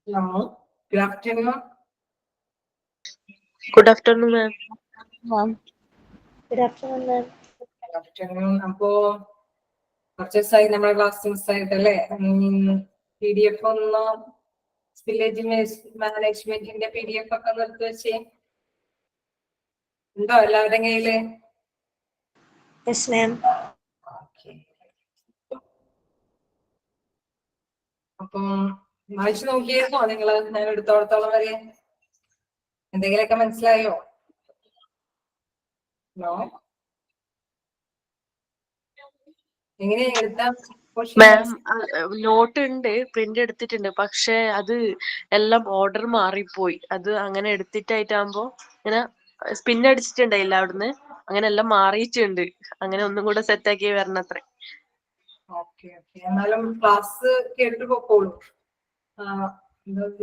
Hello. Good afternoon. Good afternoon, ma'am. Ma'am. Good afternoon, ma'am. Good afternoon. അപ്പോ കുറച്ച് ദിവസമായി നമ്മുടെ ക്ലാസ് മിസ്സായിട്ടല്ലേ? PDF ഒന്ന് വില്ലേജ് മാനേജ്മെന്റിന്റെ PDF ഒക്കെ നിർത്തി വെച്ചേ. ഉണ്ടോ എല്ലാവരുടെ കയ്യില്? Yes, ma'am. അപ്പം വായിച്ചു നോക്കിയിരുന്നോ നിങ്ങള്? ഞാൻ എടുത്തോടത്തോളം വരെ എന്തെങ്കിലുമൊക്കെ മനസ്സിലായോ? എങ്ങനെയാ എടുത്താ? മാം നോട്ട് ഉണ്ട്, പ്രിന്റ് എടുത്തിട്ടുണ്ട്. പക്ഷെ അത് എല്ലാം ഓർഡർ മാറിപ്പോയി. അത് അങ്ങനെ എടുത്തിട്ടായിട്ടാകുമ്പോ ഇങ്ങനെ സ്പിൻ അടിച്ചിട്ടുണ്ടായില്ല അവിടുന്ന്. അങ്ങനെ എല്ലാം മാറിയിട്ടുണ്ട്. അങ്ങനെ ഒന്നും കൂടെ സെറ്റ് ആക്കി വരണത്രേ. Okay okay. എന്നാലും ക്ലാസ് കേട്ടിട്ട് പോക്കോളൂ.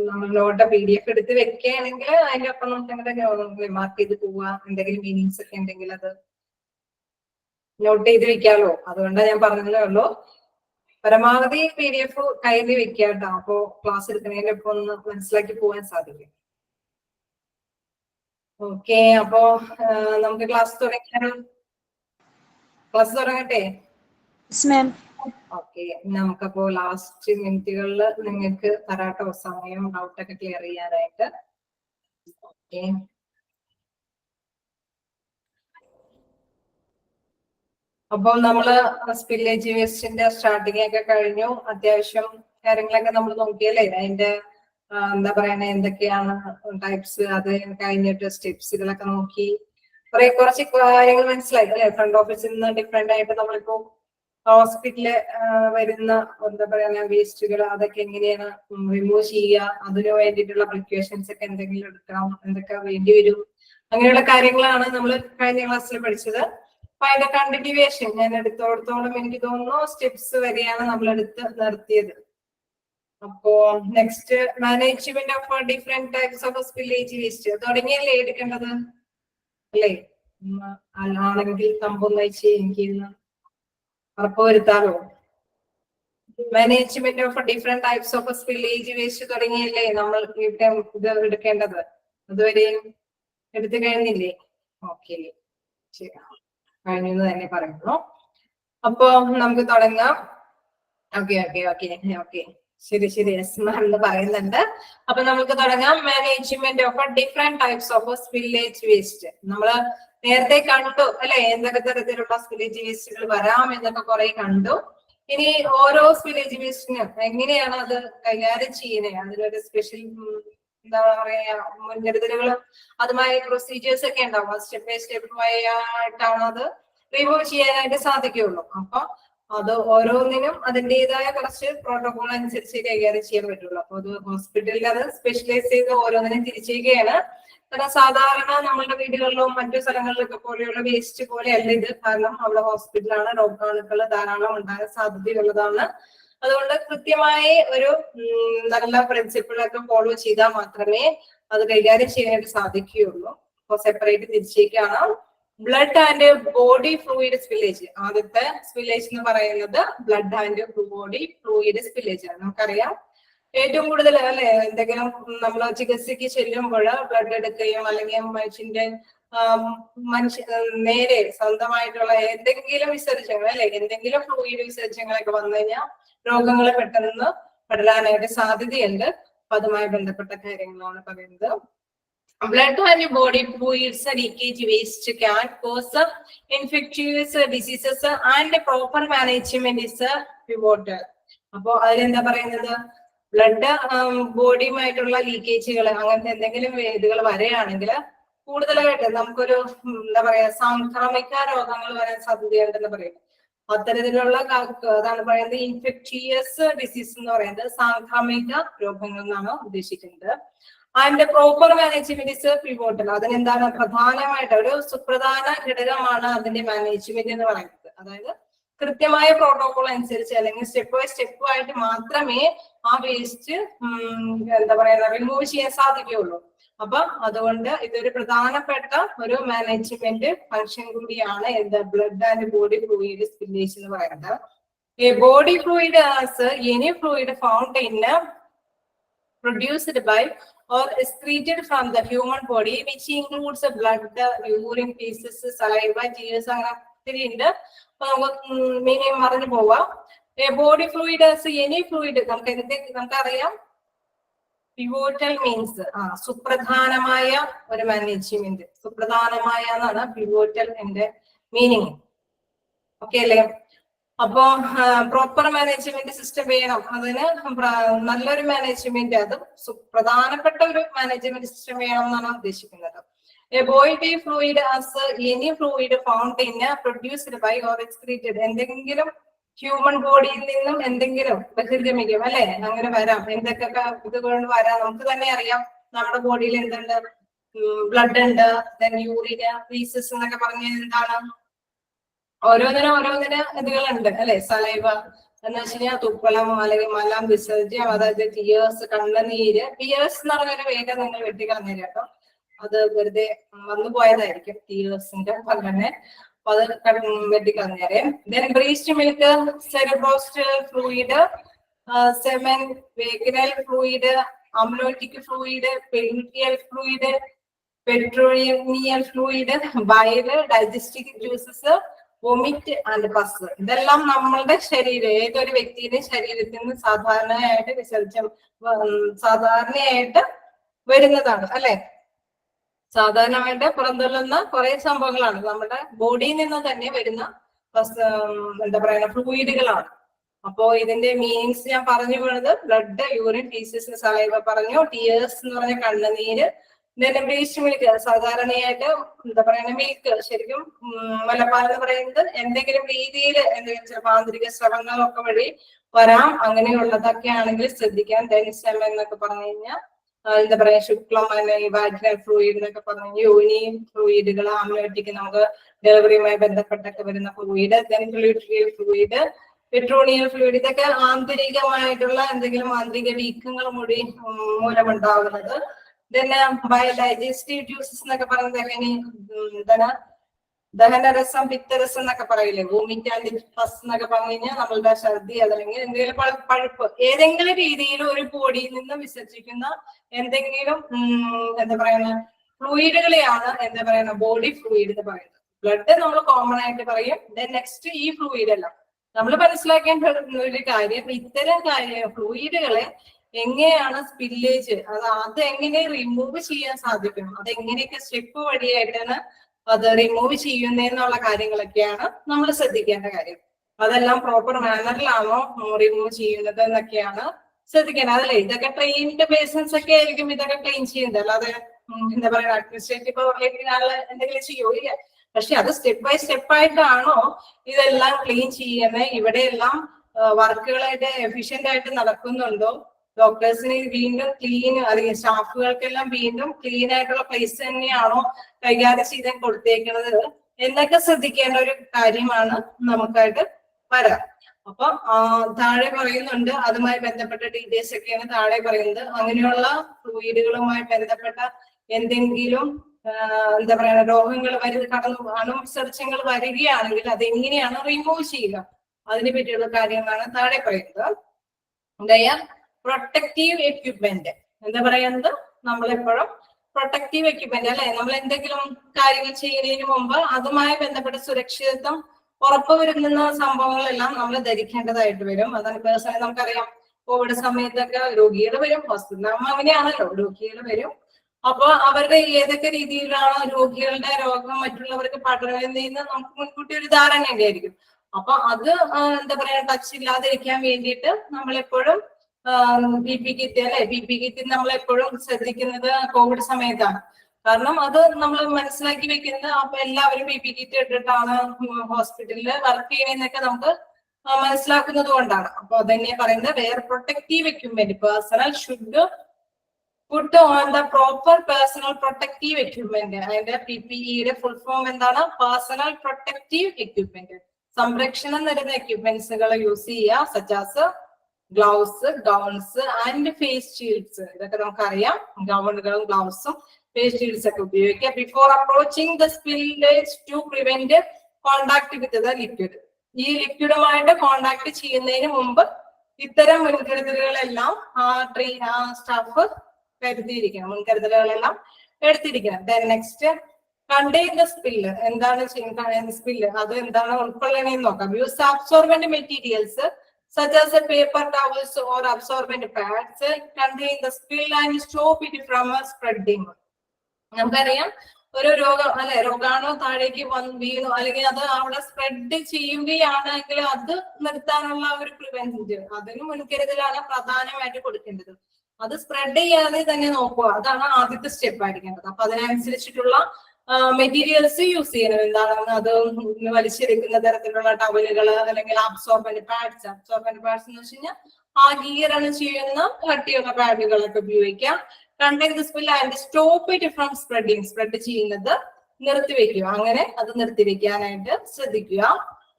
നമ്മൾ നോട്ട് PDF എടുത്ത് വെക്കുകയാണെങ്കിൽ അതിന്റെ ഒപ്പം നമുക്ക് മാർക്ക് ചെയ്ത് പോവുക. എന്തെങ്കിലും മീനിങ്സ് ഒക്കെ ഉണ്ടെങ്കിൽ അത് നോട്ട് ചെയ്ത് വെക്കാമല്ലോ. അതുകൊണ്ടാണ് ഞാൻ പറഞ്ഞതേ ഉള്ളൂ. പരമാവധി PDF കയ്യിൽ വെക്കുക കേട്ടോ. അപ്പോ ക്ലാസ് എടുക്കുന്നതിന്റെ ഒപ്പം ഒന്ന് മനസ്സിലാക്കി പോകാൻ സാധിക്കും. ഓക്കെ, അപ്പോ നമുക്ക് ക്ലാസ് തുടങ്ങിയാലോ? ക്ലാസ് തുടങ്ങട്ടെ? Yes, ma'am. ഓക്കെ, നമുക്കപ്പോ ലാസ്റ്റ് മിനിറ്റുകളിൽ നിങ്ങൾക്ക് തരാട്ടോ സമയം ഡൗട്ടൊക്കെ ക്ലിയർ ചെയ്യാനായിട്ട്. ഓക്കെ, അപ്പോൾ നമ്മള് സ്പില്ലേജ് വേസ്റ്റിന്റെ സ്റ്റാർട്ടിങ് ഒക്കെ കഴിഞ്ഞു. അത്യാവശ്യം കാര്യങ്ങളൊക്കെ നമ്മൾ നോക്കിയല്ലേ? അതിന്റെ എന്താ പറയണേ, എന്തൊക്കെയാണ് ടൈപ്സ്, അത് കഴിഞ്ഞിട്ട് സ്റ്റെപ്സുകളൊക്കെ നോക്കി കുറച്ച് കാര്യങ്ങൾ മനസ്സിലായി അല്ലെ? ഫ്രണ്ട് ഓഫീസിൽ നിന്ന് ഡിഫറെന്റ് ആയിട്ട് നമ്മളിപ്പോ ഹോസ്പിറ്റലില് വരുന്ന എന്താ പറയുക വേസ്റ്റുകൾ, അതൊക്കെ എങ്ങനെയാണ് റിമൂവ് ചെയ്യുക, അതിന് വേണ്ടിയിട്ടുള്ള പ്രിക്വേഷൻസ് ഒക്കെ എന്തെങ്കിലും എടുക്കണം, എന്തൊക്കെ വേണ്ടി വരും, അങ്ങനെയുള്ള കാര്യങ്ങളാണ് നമ്മൾ കഴിഞ്ഞ ക്ലാസ്സിൽ പഠിച്ചത്. അപ്പൊ അതിന്റെ കണ്ടിന്യൂവേഷൻ ഞാൻ എടുത്തോടത്തോളം എനിക്ക് തോന്നുന്നു സ്റ്റെപ്സ് വരെയാണ് നമ്മൾ എടുത്ത് നിർത്തിയത്. അപ്പോ next management of different types of spillage waste തുടങ്ങിയല്ലേ എടുക്കേണ്ടത് അല്ലേ? ആണെങ്കിൽ തമ്പൊന്ന് വെച്ച് എനിക്ക് ഉറപ്പുവരുത്താലോ. Management of different types of spillage waste തുടങ്ങിയല്ലേ നമ്മൾ ഇത് എടുക്കേണ്ടത്? അതുവരെയും എടുത്തു കഴിഞ്ഞില്ലേ? ഓക്കെ, ശരി, കഴിഞ്ഞെന്ന് തന്നെ പറയുന്നു. അപ്പോ നമുക്ക് തുടങ്ങാം. ഓക്കെ ഓക്കെ ഓക്കെ ഓക്കെ, ശരി ശരി, എന്ന് പറയുന്നുണ്ട്. അപ്പൊ നമുക്ക് തുടങ്ങാം. Management of different types of spillage waste നമ്മള് നേരത്തെ കണ്ടു അല്ലെ? എന്തൊക്കെ തരത്തിലുള്ള സ്പില്ലേജ് വേസ്റ്റുകൾ വരാം എന്നൊക്കെ കുറെ കണ്ടു. ഇനി ഓരോ സ്പില്ലേജ് വേസ്റ്റിനും എങ്ങനെയാണ് അത് കൈകാര്യം ചെയ്യുന്നത്, അതിലൊരു സ്പെഷ്യൽ എന്താ പറയാ മുൻകരുതലുകളും അതുമായി പ്രൊസീജിയേഴ്സ് ഒക്കെ ഉണ്ടാവും. സ്റ്റെപ്പ് ബൈ സ്റ്റെപ്പ് ആയിട്ടാണ് അത് റിമൂവ് ചെയ്യാനായിട്ട് സാധിക്കുകയുള്ളൂ. അപ്പൊ അത് ഓരോന്നിനും അതിൻ്റെതായ കുറച്ച് പ്രോട്ടോകോൾ അനുസരിച്ച് കൈകാര്യം ചെയ്യാൻ പറ്റുള്ളൂ. അപ്പൊ അത് ഹോസ്പിറ്റലിൽ അത് സ്പെഷ്യലൈസ് ചെയ്ത് ഓരോന്നിനും തിരിച്ചേക്കുകയാണ്. കാരണം സാധാരണ നമ്മളുടെ വീടുകളിലും മറ്റു സ്ഥലങ്ങളിലൊക്കെ പോലെയുള്ള വേസ്റ്റ് പോലെയല്ല ഇത്. കാരണം അവിടെ ഹോസ്പിറ്റലാണ്, രോഗാണുക്കൾ ധാരാളം ഉണ്ടാകാൻ സാധ്യതയുള്ളതാണ്. അതുകൊണ്ട് കൃത്യമായി ഒരു നല്ല പ്രിൻസിപ്പിളൊക്കെ ഫോളോ ചെയ്താൽ മാത്രമേ അത് കൈകാര്യം ചെയ്യാനായിട്ട് സാധിക്കുകയുള്ളൂ. അപ്പൊ സെപ്പറേറ്റ് തിരിച്ചേക്കാണ്. Blood and body fluid spillage. ആദ്യത്തെ സ്പില്ലേജ് എന്ന് പറയുന്നത് blood and body fluid spillage ആണ്. നമുക്കറിയാം ഏറ്റവും കൂടുതൽ അല്ലെ, എന്തെങ്കിലും നമ്മൾ ചികിത്സയ്ക്ക് ചെല്ലുമ്പോൾ ബ്ലഡ് എടുക്കുകയും അല്ലെങ്കിൽ മനുഷ്യ നേരെ സ്വന്തമായിട്ടുള്ള എന്തെങ്കിലും വിസർജ്യങ്ങൾ അല്ലെ, എന്തെങ്കിലും ഫ്ലൂയിഡ് വിസർജ്യങ്ങളൊക്കെ വന്നു കഴിഞ്ഞാൽ രോഗങ്ങൾ പെട്ടെന്ന് പടരാനായിട്ട് സാധ്യതയുണ്ട്. അപ്പൊ അതുമായി ബന്ധപ്പെട്ട കാര്യങ്ങളാണ് പറയുന്നത്. Blood and body fluids leakage waste can cause infectious diseases and proper management is pivotal. അപ്പോ അതിലെന്താ പറയുന്നത്? ബ്ലഡ് ബോഡിയുമായിട്ടുള്ള ലീക്കേജുകൾ അങ്ങനത്തെ എന്തെങ്കിലും വേദികൾ വരെയാണെങ്കിൽ കൂടുതലായിട്ട് നമുക്കൊരു എന്താ പറയാ സാംക്രമിക രോഗങ്ങൾ വരാൻ സാധ്യതയുണ്ടെന്ന് പറയുന്നത്. അത്തരത്തിലുള്ള അതാണ് പറയുന്നത് ഇൻഫെക്ഷ്യസ് ഡിസീസ് എന്ന് പറയുന്നത് സാംക്രമിക രോഗങ്ങൾ എന്നാണ് ഉദ്ദേശിക്കുന്നത്. And proper management is pivotal. അതിനെന്താണ് പ്രധാനമായിട്ട് ഒരു സുപ്രധാന ഘടകമാണ് അതിന്റെ മാനേജ്മെന്റ് എന്ന് പറയുന്നത്. അതായത് കൃത്യമായ പ്രോട്ടോകോൾ അനുസരിച്ച് അല്ലെങ്കിൽ സ്റ്റെപ്പ് ബൈ സ്റ്റെപ്പ് ആയിട്ട് മാത്രമേ ആ വേസ്റ്റ് എന്താ പറയുക റിമൂവ് ചെയ്യാൻ സാധിക്കുകയുള്ളൂ. അപ്പൊ അതുകൊണ്ട് ഇതൊരു പ്രധാനപ്പെട്ട ഒരു മാനേജ്മെന്റ് ഫംഗ്ഷൻ കൂടിയാണ് എന്താ blood and body fluid spillage എന്ന് പറയുന്നത്. Body fluid as any fluid found in produced by or excreted from the human body, which includes the blood, urine, feces, saliva, tears, അങ്ങനെ ഉണ്ട്. അപ്പൊ നമുക്ക് മീനിങ് മറിഞ്ഞു പോവാം. ബോഡി ഫ്ലൂയിഡ് എനി ഫ്ലൂയിഡ് നമുക്കറിയാം. പിവോറ്റൽ means സുപ്രധാനമായ ഒരു മാനേജ്മെന്റ്. സുപ്രധാനമായ എന്നാണ് പിവോറ്റൽ എന്റെ മീനിങ്. ഓക്കെ അല്ലേ? അപ്പോ പ്രോപ്പർ മാനേജ്മെന്റ് സിസ്റ്റം വേണം. അതിന് നല്ലൊരു മാനേജ്മെന്റ്, അത് പ്രധാനപ്പെട്ട ഒരു മാനേജ്മെന്റ് സിസ്റ്റം വേണം എന്നാണ് ഉദ്ദേശിക്കുന്നത്. A body fluid as any fluid found in produced by or excreted. എന്തെങ്കിലും ഹ്യൂമൻ ബോഡിയിൽ നിന്നും എന്തെങ്കിലും ബഹിർഗമിക്കും അല്ലെ, അങ്ങനെ വരാം. എന്തൊക്കെ ഇതുകൊണ്ട് വരാം നമുക്ക് തന്നെ അറിയാം. നമ്മുടെ ബോഡിയിൽ എന്തുണ്ട്? ബ്ലഡ് ഉണ്ട്, ദെൻ യൂറിന്, ഫീസസ് എന്നൊക്കെ പറഞ്ഞാൽ എന്താണ്? ഓരോന്നിനും ഇതുകളുണ്ട് അല്ലെ. സലൈവ എന്ന് വെച്ച് കഴിഞ്ഞാൽ തുപ്പലം അല്ലെങ്കിൽ മലം, വിസർജ്യം, അതായത് ടിയേഴ്സ്, കണ്ണുനീര്. ടിയേഴ്സ് എന്ന് പറഞ്ഞൊരു വേഗം നിങ്ങൾ വെട്ടിക്കളഞ്ഞേരും കേട്ടോ, അത് വെറുതെ വന്നു പോയതായിരിക്കും ടിയേഴ്സിന്റെ തന്നെ. അപ്പൊ അത് വെട്ടിക്കളഞ്ഞേരെ. Then breast milk, cerebrospinal fluid, semen, vaginal fluid, amniotic fluid, perineal fluid, peritoneal fluid, bile, digestive juices, vomit and pus. ഇതെല്ലാം നമ്മളുടെ ശരീരം, ഏതൊരു വ്യക്തിയുടെ ശരീരത്തിൽ നിന്ന് സാധാരണയായിട്ട് വരുന്നതാണ് അല്ലെ. സാധാരണമായിട്ട് പുറന്തള്ളുന്ന കുറെ സംഭവങ്ങളാണ് നമ്മുടെ ബോഡിയിൽ നിന്ന് തന്നെ വരുന്ന എന്താ പറയുക ഫ്ലൂയിഡുകളാണ്. അപ്പോ ഇതിന്റെ മീനിങ്സ് ഞാൻ പറഞ്ഞു വീണത് ബ്ലഡ്, യൂറിൻ, ഫീസസ്, സലൈവ പറഞ്ഞു. ടിയേഴ്സ് എന്ന് പറഞ്ഞ കണ്ണുനീര്. ബ്രീസ്റ്റ് മിൽക്ക് സാധാരണയായിട്ട് എന്താ പറയുക മിൽക്ക്, ശരിക്കും മുലപ്പാൽ എന്ന് പറയുന്നത് എന്തെങ്കിലും രീതിയിൽ എന്തെങ്കിലും ചിലപ്പോൾ ആന്തരിക സ്രവങ്ങളൊക്കെ വഴി വരാം. അങ്ങനെയുള്ളതൊക്കെ ആണെങ്കിൽ ശ്രദ്ധിക്കാം. സെമൻ എന്നൊക്കെ പറഞ്ഞു കഴിഞ്ഞാൽ എന്താ പറയാ ശുക്ലം, വാജിനൽ ഫ്ലൂയിഡ് എന്നൊക്കെ പറഞ്ഞു കഴിഞ്ഞാൽ യോനി ഫ്ലൂയിഡുകൾ, ആംനിയോട്ടിക് നമുക്ക് ഡെലിവറിയുമായി ബന്ധപ്പെട്ടൊക്കെ വരുന്ന ഫ്ലൂയിഡ്, ഫ്ലൂയിഡ്, പെട്രോണിയൽ ഫ്ലൂയിഡ്. ഇതൊക്കെ ആന്തരികമായിട്ടുള്ള എന്തെങ്കിലും ആന്തരിക വീക്കങ്ങൾ മൂലമുണ്ടാകുന്നത്. ഡൈജസ്റ്റീവ് ജ്യൂസസ് എന്നൊക്കെ പറയുന്നത് ദഹനരസം, പിത്തരസം എന്നൊക്കെ പറയില്ലേ. വോമിറ്റ് ആൻഡ് പസ് എന്നൊക്കെ പറഞ്ഞു കഴിഞ്ഞാൽ നമ്മളുടെ ഛർദി, അതല്ലെങ്കിൽ എന്തെങ്കിലും പഴുപ്പ്, ഏതെങ്കിലും രീതിയിൽ ഒരു ബോഡിയിൽ നിന്ന് വിസർജിക്കുന്ന എന്തെങ്കിലും എന്താ പറയുന്ന ഫ്ലൂയിഡുകളെയാണ് എന്താ പറയുന്ന ബോഡി ഫ്ലൂയിഡ് എന്ന് പറയുന്നത്. ബ്ലഡ് നമ്മൾ കോമൺ ആയിട്ട് പറയും. നെക്സ്റ്റ് ഈ ഫ്ലൂയിഡ് എല്ലാം നമ്മൾ മനസ്സിലാക്കേണ്ട ഒരു കാര്യം, ഇത്തരം ഫ്ലൂയിഡുകളെ എങ്ങനെയാണ് സ്പില്ലേജ്, അത് എങ്ങനെ റിമൂവ് ചെയ്യാൻ സാധിക്കും, അതെങ്ങനെയൊക്കെ സ്റ്റെപ്പ് വഴിയായിട്ടാണ് അത് റിമൂവ് ചെയ്യുന്നതെന്നുള്ള കാര്യങ്ങളൊക്കെയാണ് നമ്മൾ ശ്രദ്ധിക്കേണ്ട കാര്യം. അതെല്ലാം പ്രോപ്പർ മാനറിലാണോ റിമൂവ് ചെയ്യുന്നത് എന്നൊക്കെയാണ് ശ്രദ്ധിക്കേണ്ടത്. അതല്ലേ, ഇതൊക്കെ ട്രെയിൻഡ് പേഴ്സൺസ് ഒക്കെ ആയിരിക്കും ഇതൊക്കെ ക്ലീൻ ചെയ്യുന്നത്. അല്ലാതെ എന്താ പറയുക അഡ്മിനിസ്ട്രേറ്റീവ് എന്തെങ്കിലും ചെയ്യോ? ഇല്ല. പക്ഷെ അത് സ്റ്റെപ്പ് ബൈ സ്റ്റെപ്പ് ആയിട്ടാണോ ഇതെല്ലാം ക്ലീൻ ചെയ്യുന്നത്? ഇവിടെയെല്ലാം വർക്കുകളായിട്ട് എഫിഷ്യന്റ് ആയിട്ട് നടക്കുന്നുണ്ടോ? ഡോക്ടേഴ്സിന് വീണ്ടും ക്ലീൻ, അല്ലെങ്കിൽ സ്റ്റാഫുകൾക്കെല്ലാം വീണ്ടും ക്ലീൻ ആയിട്ടുള്ള പ്ലേസ് തന്നെയാണോ കൈകാര്യം ചെയ്ത് കൊടുത്തേക്കുന്നത് എന്നൊക്കെ ശ്രദ്ധിക്കേണ്ട ഒരു കാര്യമാണ് നമുക്കായിട്ട് വരാം. അപ്പൊ താഴെ പറയുന്നുണ്ട്, അതുമായി ബന്ധപ്പെട്ട ഡീറ്റെയിൽസ് ഒക്കെയാണ് താഴെ പറയുന്നത്. അങ്ങനെയുള്ള ഫ്ലൂയിഡുകളുമായി ബന്ധപ്പെട്ട എന്തെങ്കിലും എന്താ പറയുക രോഗങ്ങൾ അണുവിസർജ്യങ്ങൾ വരികയാണെങ്കിൽ അതെങ്ങനെയാണ് റിമൂവ് ചെയ്യുക, അതിനെ പറ്റിയുള്ള കാര്യങ്ങളാണ് താഴെ പറയുന്നത്. പ്രൊട്ടക്റ്റീവ് എക്യുപ്മെന്റ് എന്താ പറയുന്നത്, നമ്മളെപ്പോഴും പ്രൊട്ടക്റ്റീവ് എക്യുപ്മെന്റ് അല്ലെ, നമ്മൾ എന്തെങ്കിലും കാര്യങ്ങൾ ചെയ്യുന്നതിന് മുമ്പ് അതുമായി ബന്ധപ്പെട്ട സുരക്ഷിതത്വം ഉറപ്പുവരുന്ന സംഭവങ്ങളെല്ലാം നമ്മൾ ധരിക്കേണ്ടതായിട്ട് വരും. അതാണ് പേഴ്സണലി നമുക്കറിയാം, കോവിഡ് സമയത്തൊക്കെ രോഗികൾ വരും, ഹോസ്പിറ്റലാകുമ്പോൾ അങ്ങനെയാണല്ലോ, രോഗികൾ വരും. അപ്പൊ അവരുടെ ഏതൊക്കെ രീതിയിലാണ് രോഗികളുടെ രോഗം മറ്റുള്ളവർക്ക് പടരുന്നതെന്ന് നമുക്ക് മുൻകൂട്ടി ഒരു ധാരണ ഉണ്ടായിരിക്കും. അപ്പൊ അത് എന്താ പറയാ ടച്ച് ഇല്ലാതിരിക്കാൻ വേണ്ടിയിട്ട് നമ്മളെപ്പോഴും PPE കിറ്റ് അല്ലെ, PPE കിറ്റ് നമ്മളെപ്പോഴും ശ്രദ്ധിക്കുന്നത് കോവിഡ് സമയത്താണ്. കാരണം അത് നമ്മൾ മനസ്സിലാക്കി വെക്കുന്നത്, അപ്പൊ എല്ലാവരും PPE കിറ്റ് ഇട്ടിട്ടാണ് ഹോസ്പിറ്റലിൽ വർക്ക് ചെയ്യുന്നതെന്നൊക്കെ നമുക്ക് മനസ്സിലാക്കുന്നത് കൊണ്ടാണ്. അപ്പൊ അതന്നെ പറയുന്നത് wear protective equipment personnel should put on the proper personal protective equipment. അതിന്റെ PPEയുടെ ഫുൾ ഫോം എന്താണ്? Personal protective equipment. സംരക്ഷണം തരുന്ന എക്യുപ്മെന്റ്സുകൾ യൂസ് ചെയ്യുക, such as gloves, gowns and face shields. ഇതൊക്കെ നമുക്കറിയാം, ഗൗണുകളും ഗ്ലൗസും ഫേസ് ഷീൽഡ്സ് ഒക്കെ ഉപയോഗിക്കുക. Before approaching the spillage to prevent contact with the liquid. ഈ ലിക്വിഡുമായിട്ട് കോണ്ടാക്ട് ചെയ്യുന്നതിന് മുമ്പ് ഇത്തരം മുൻകരുതലുകളെല്ലാം ആ സ്റ്റാഫ് കരുതിയിരിക്കണം, മുൻകരുതലുകളെല്ലാം എടുത്തിരിക്കണം. Then next contain the spill. എന്താണ് സ്പില്ല്, അത് എന്താണ് ഉൾക്കൊള്ളണേന്ന് നോക്കാം. Use absorbent materials such as the paper towels or absorbent pads contain the spill and stop it from spreading. നമുക്കറിയാം ഒരു രോഗം അല്ലെ, രോഗാണു താഴേക്ക് വീണു അല്ലെങ്കിൽ അത് അവിടെ സ്പ്രെഡ് ചെയ്യുകയാണെങ്കിൽ അത് നിർത്താനുള്ള ഒരു പ്രിവെന്റ്, അതിന് മുൻകരുതലാണ് പ്രധാനമായിട്ട് കൊടുക്കേണ്ടത്. അത് സ്പ്രെഡ് ചെയ്യാതെ തന്നെ നോക്കുക, അതാണ് ആദ്യത്തെ സ്റ്റെപ്പ് ആയിരിക്കേണ്ടത്. അപ്പൊ അതിനനുസരിച്ചിട്ടുള്ള മെറ്റീരിയൽസ് യൂസ് ചെയ്യണം. എന്താണ് അത് വലിച്ചെടുക്കുന്ന തരത്തിലുള്ള ടവലുകൾ അല്ലെങ്കിൽ അബ്സോർബന്റ് പാഡ്സ്. അബ്സോർബന്റ് പാഡ്സ് എന്ന് വെച്ച് കഴിഞ്ഞാൽ ആഗീരണം ചെയ്യുന്ന കട്ടിയുള്ള പാഡുകളൊക്കെ ഉപയോഗിക്കാം. Contain the spill and stop it from spreading. Spread ചെയ്യുന്നത് നിർത്തിവെക്കുക, അങ്ങനെ അത് നിർത്തിവെക്കാനായിട്ട് ശ്രദ്ധിക്കുക.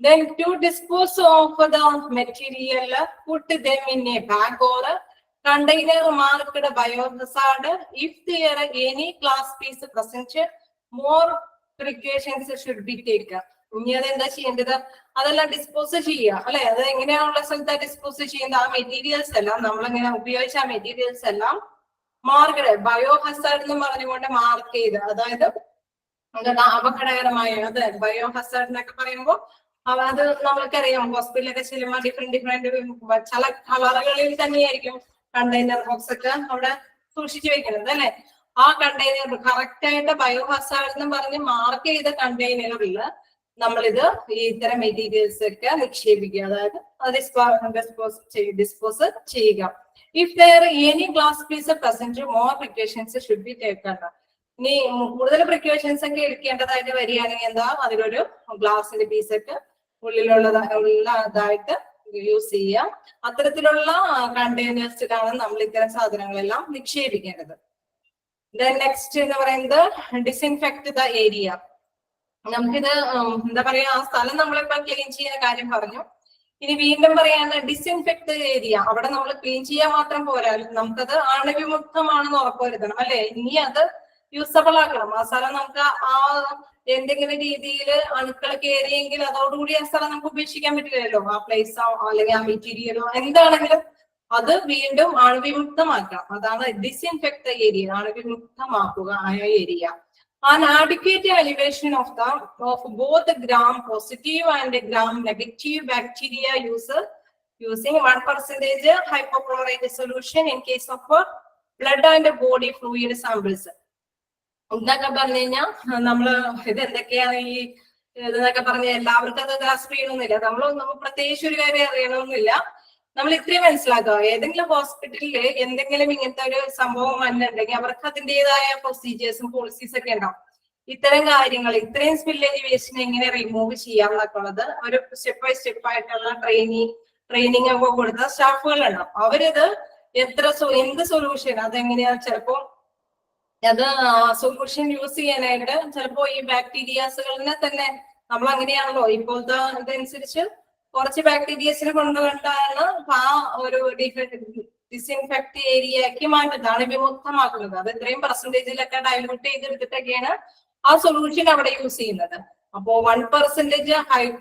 Then to dispose of the material, put them in a bag or container marked biohazard. If there are any glass piece present, more precautions should be taken. ഇനി അതെന്താ ചെയ്യേണ്ടത്, അതെല്ലാം dispose ചെയ്യുക അല്ലെ. അത് എങ്ങനെയാണുള്ള സ്ഥലത്ത് ഡിസ്പോസ് ചെയ്യുന്നത്, ആ മെറ്റീരിയൽസ് എല്ലാം നമ്മളെങ്ങനെ ഉപയോഗിച്ച ആ മെറ്റീരിയൽസ് എല്ലാം മാർക്കഡ് ബയോഹസാർഡ് എന്ന് പറഞ്ഞുകൊണ്ട് മാർക്ക് ചെയ്ത്, അതായത് അപകടകരമായ അത് ബയോഹസാർഡ് എന്നൊക്കെ പറയുമ്പോൾ അത് നമ്മൾക്കറിയാം ഹോസ്പിറ്റലൊക്കെ ചെല്ലുമ്പോൾ ഡിഫറെന്റ് ചില കളറുകളിൽ തന്നെയായിരിക്കും കണ്ടെയ്നർ ബോക്സ് ഒക്കെ അവിടെ സൂക്ഷിച്ചു വെക്കുന്നത് അല്ലെ. ആ കണ്ടെയ്നർ കറക്റ്റ് ആയിട്ട് ബയോഹസാർഡ് എന്ന് പറഞ്ഞ് മാർക്ക് ചെയ്ത കണ്ടെയ്നറിൽ നമ്മളിത് ഇത്തരം മെറ്റീരിയൽസ് ഒക്കെ നിക്ഷേപിക്കുക, അതായത് ഡിസ്പോസ് ചെയ്യുക. If there any glass piece present, more precautions should be taken. ഇനി കൂടുതൽ പ്രിക്കോഷൻസ് ഒക്കെ എടുക്കേണ്ടതായിട്ട് വരികയാണെങ്കിൽ എന്താ, അതിലൊരു ഗ്ലാസിന്റെ പീസൊക്കെ ഉള്ളതായിട്ട് യൂസ് ചെയ്യാം. അത്തരത്തിലുള്ള കണ്ടെയ്നേഴ്സിലാണ് നമ്മൾ ഇത്തരം സാധനങ്ങളെല്ലാം നിക്ഷേപിക്കേണ്ടത്. ദെൻ നെക്സ്റ്റ് എന്ന് പറയുന്നത് ഡിസിൻഫെക്ട് ദ ഏരിയ. നമുക്കിത് എന്താ പറയാ, ആ സ്ഥലം നമ്മളിപ്പോ ക്ലീൻ ചെയ്യുന്ന കാര്യം പറഞ്ഞു. ഇനി വീണ്ടും പറയാണ് ഡിസിൻഫെക്ട് ഏരിയ. അവിടെ നമ്മൾ ക്ലീൻ ചെയ്യാൻ മാത്രം പോരാ, നമുക്കത് അണുവിമുക്തമാണെന്ന് ഉറപ്പുവരുത്തണം അല്ലെ. ഇനി അത് യൂസബിൾ ആക്കണം. ആ സ്ഥലം നമുക്ക് ആ എന്തെങ്കിലും രീതിയിൽ അണുക്കൾ കയറിയെങ്കിൽ അതോടുകൂടി ആ സ്ഥലം നമുക്ക് ഉപേക്ഷിക്കാൻ പറ്റില്ലല്ലോ. ആ പ്ലേസോ അല്ലെങ്കിൽ ആ മെറ്റീരിയലോ എന്താണെങ്കിലും അത് വീണ്ടും അണുവിമുക്തമാക്കാം. അതാണ് ഡിസിൻഫെക്ട് ഏരിയ, അണുവിമുക്തമാക്കുക ആ area. An adequate elevation of both the gram positive and gram negative bacteria using 1% hypochlorite solution in case of blood and body fluid samples. എന്നൊക്കെ പറഞ്ഞു കഴിഞ്ഞാൽ നമ്മള് ഇത് എന്തൊക്കെയാണ് ഈ ഇതെന്നൊക്കെ പറഞ്ഞ എല്ലാവർക്കും അത് ഗ്രാസ്പ് ചെയ്യണമെന്നില്ല. നമ്മൾ പ്രത്യേകിച്ച് ഒരു കാര്യം അറിയണമെന്നില്ല. നമ്മൾ ഇത്രയും മനസ്സിലാക്കുക, ഏതെങ്കിലും ഹോസ്പിറ്റലില് എന്തെങ്കിലും ഇങ്ങനത്തെ ഒരു സംഭവം വന്നിട്ടുണ്ടെങ്കിൽ അവർക്ക് അതിൻ്റെതായ പ്രൊസീജിയേഴ്സും പോളിസീസ് ഒക്കെ ഉണ്ടാവും. ഇത്തരം കാര്യങ്ങൾ, ഇത്രയും സ്പില്ലേജ് വേസ്റ്റിനെ എങ്ങനെ റിമൂവ് ചെയ്യാം എന്നൊക്കെ ഉള്ളത് ഒരു സ്റ്റെപ്പ് ബൈ സ്റ്റെപ്പ് ആയിട്ടുള്ള ട്രെയിനിങ് ഒക്കെ കൊടുത്ത സ്റ്റാഫുകൾ ഉണ്ടാവും. അവരിത് എന്ത് സൊല്യൂഷൻ അതെങ്ങനെയാ, ചിലപ്പോ അത് സൊല്യൂഷൻ യൂസ് ചെയ്യാനായിട്ട് ചിലപ്പോ ഈ ബാക്ടീരിയാസുകളിനെ തന്നെ നമ്മൾ അങ്ങനെയാണല്ലോ ഇപ്പോഴത്തെ ഇതനുസരിച്ച് കുറച്ച് ബാക്ടീരിയസിനെ കൊണ്ടുകൊണ്ടാണ് ആ ഒരു ഡിസിൻഫെക്ട് ഏരിയക്ക് മാറ്റുന്നത്, വിമുക്തമാക്കുന്നത്. അത് ഇത്രയും പെർസെന്റേജിലൊക്കെ ഡൈല്യൂട്ട് ചെയ്തെടുത്തിട്ടൊക്കെയാണ് ആ സൊല്യൂഷൻ അവിടെ യൂസ് ചെയ്യുന്നത്. അപ്പോ 1%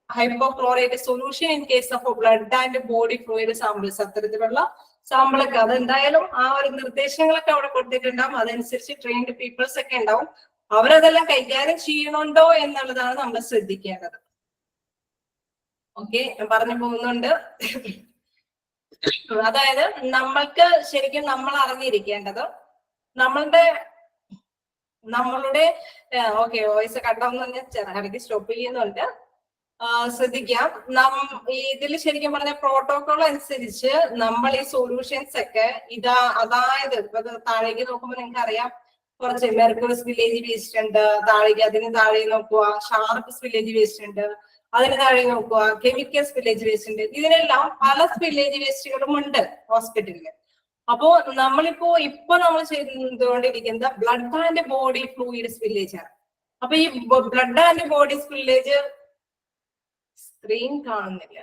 hypochlorite solution in case of blood and body fluid samples, അത്തരത്തിലുള്ള സാമ്പിളൊക്കെ അതെന്തായാലും ആ ഒരു നിർദ്ദേശങ്ങളൊക്കെ അവിടെ കൊടുത്തിട്ടുണ്ടാവും. അതനുസരിച്ച് ട്രെയിൻഡ് പീപ്പിൾസ് ഒക്കെ ഉണ്ടാവും. അവരതെല്ലാം കൈകാര്യം ചെയ്യണുണ്ടോ എന്നുള്ളതാണ് നമ്മൾ ശ്രദ്ധിക്കേണ്ടത്. ഓക്കെ, പറഞ്ഞു പോകുന്നുണ്ട്. അതായത് നമ്മൾക്ക് ശരിക്കും നമ്മൾ അറിഞ്ഞിരിക്കേണ്ടത് നമ്മളുടെ ഓക്കെ വോയിസ് കട്ടാവുന്ന പറഞ്ഞാൽ ഇടയ്ക്ക് സ്റ്റോപ്പ് ചെയ്യുന്നുണ്ട്, ശ്രദ്ധിക്കാം. ഇതിൽ ശരിക്കും പറഞ്ഞ പ്രോട്ടോകോൾ അനുസരിച്ച് നമ്മൾ ഈ സൊല്യൂഷൻസ് ഒക്കെ അതായത് ഇപ്പൊ താഴേക്ക് നോക്കുമ്പോൾ നിങ്ങൾക്ക് അറിയാം കുറച്ച് മെർക്കുറി സ്പില്ലേജ് വേസ്റ്റ് ഉണ്ട്, താഴേക്ക് അതിന് താഴെ നോക്കുക ഷാർപ്പ് സ്പില്ലേജ് വേസ്റ്റ് ഉണ്ട്, അതിന് താഴെ നോക്കുക കെമിക്കൽ സ്പില്ലേജ് വേസ്റ്റ് ഉണ്ട്. ഇതിനെല്ലാം പല സ്പില്ലേജ് വേസ്റ്റുകളും ഉണ്ട് ഹോസ്പിറ്റലിൽ. അപ്പോ ഇപ്പൊ നമ്മൾ ചെയ്തുകൊണ്ടിരിക്കുന്നത് blood and body fluid spillage ആണ്. അപ്പൊ ഈ blood and body spillage screen കാണുന്നില്ല,